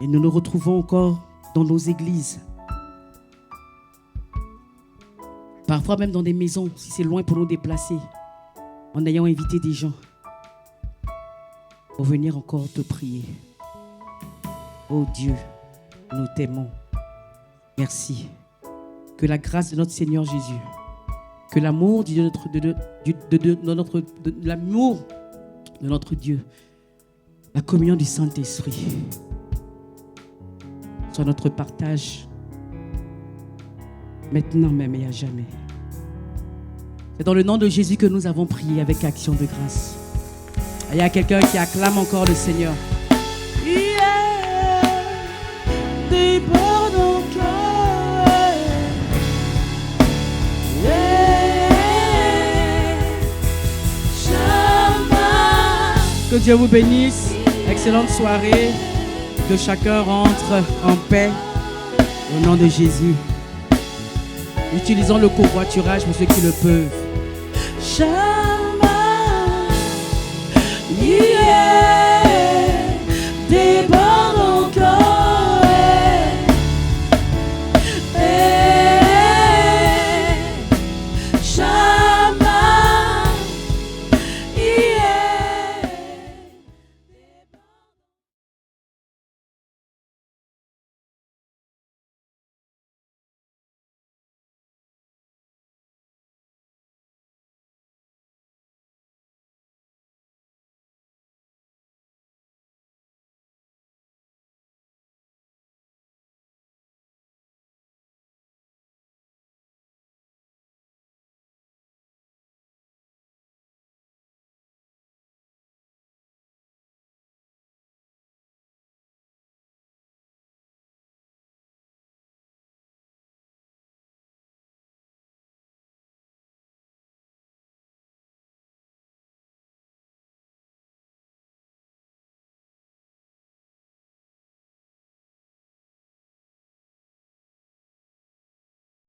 Et nous nous retrouvons encore dans nos églises. Parfois même dans des maisons, si c'est loin pour nous déplacer. En ayant invité des gens pour venir encore te prier. Oh Dieu, nous t'aimons. Merci. Que la grâce de notre Seigneur Jésus, que l'amour de notre Dieu, la communion du Saint-Esprit soit notre partage maintenant même et à jamais. C'est dans le nom de Jésus que nous avons prié avec action de grâce. Il y a quelqu'un qui acclame encore le Seigneur. Que Dieu vous bénisse. Excellente soirée. Que chacun rentre en paix au nom de Jésus. Utilisons le covoiturage pour ceux qui le peuvent. Shama,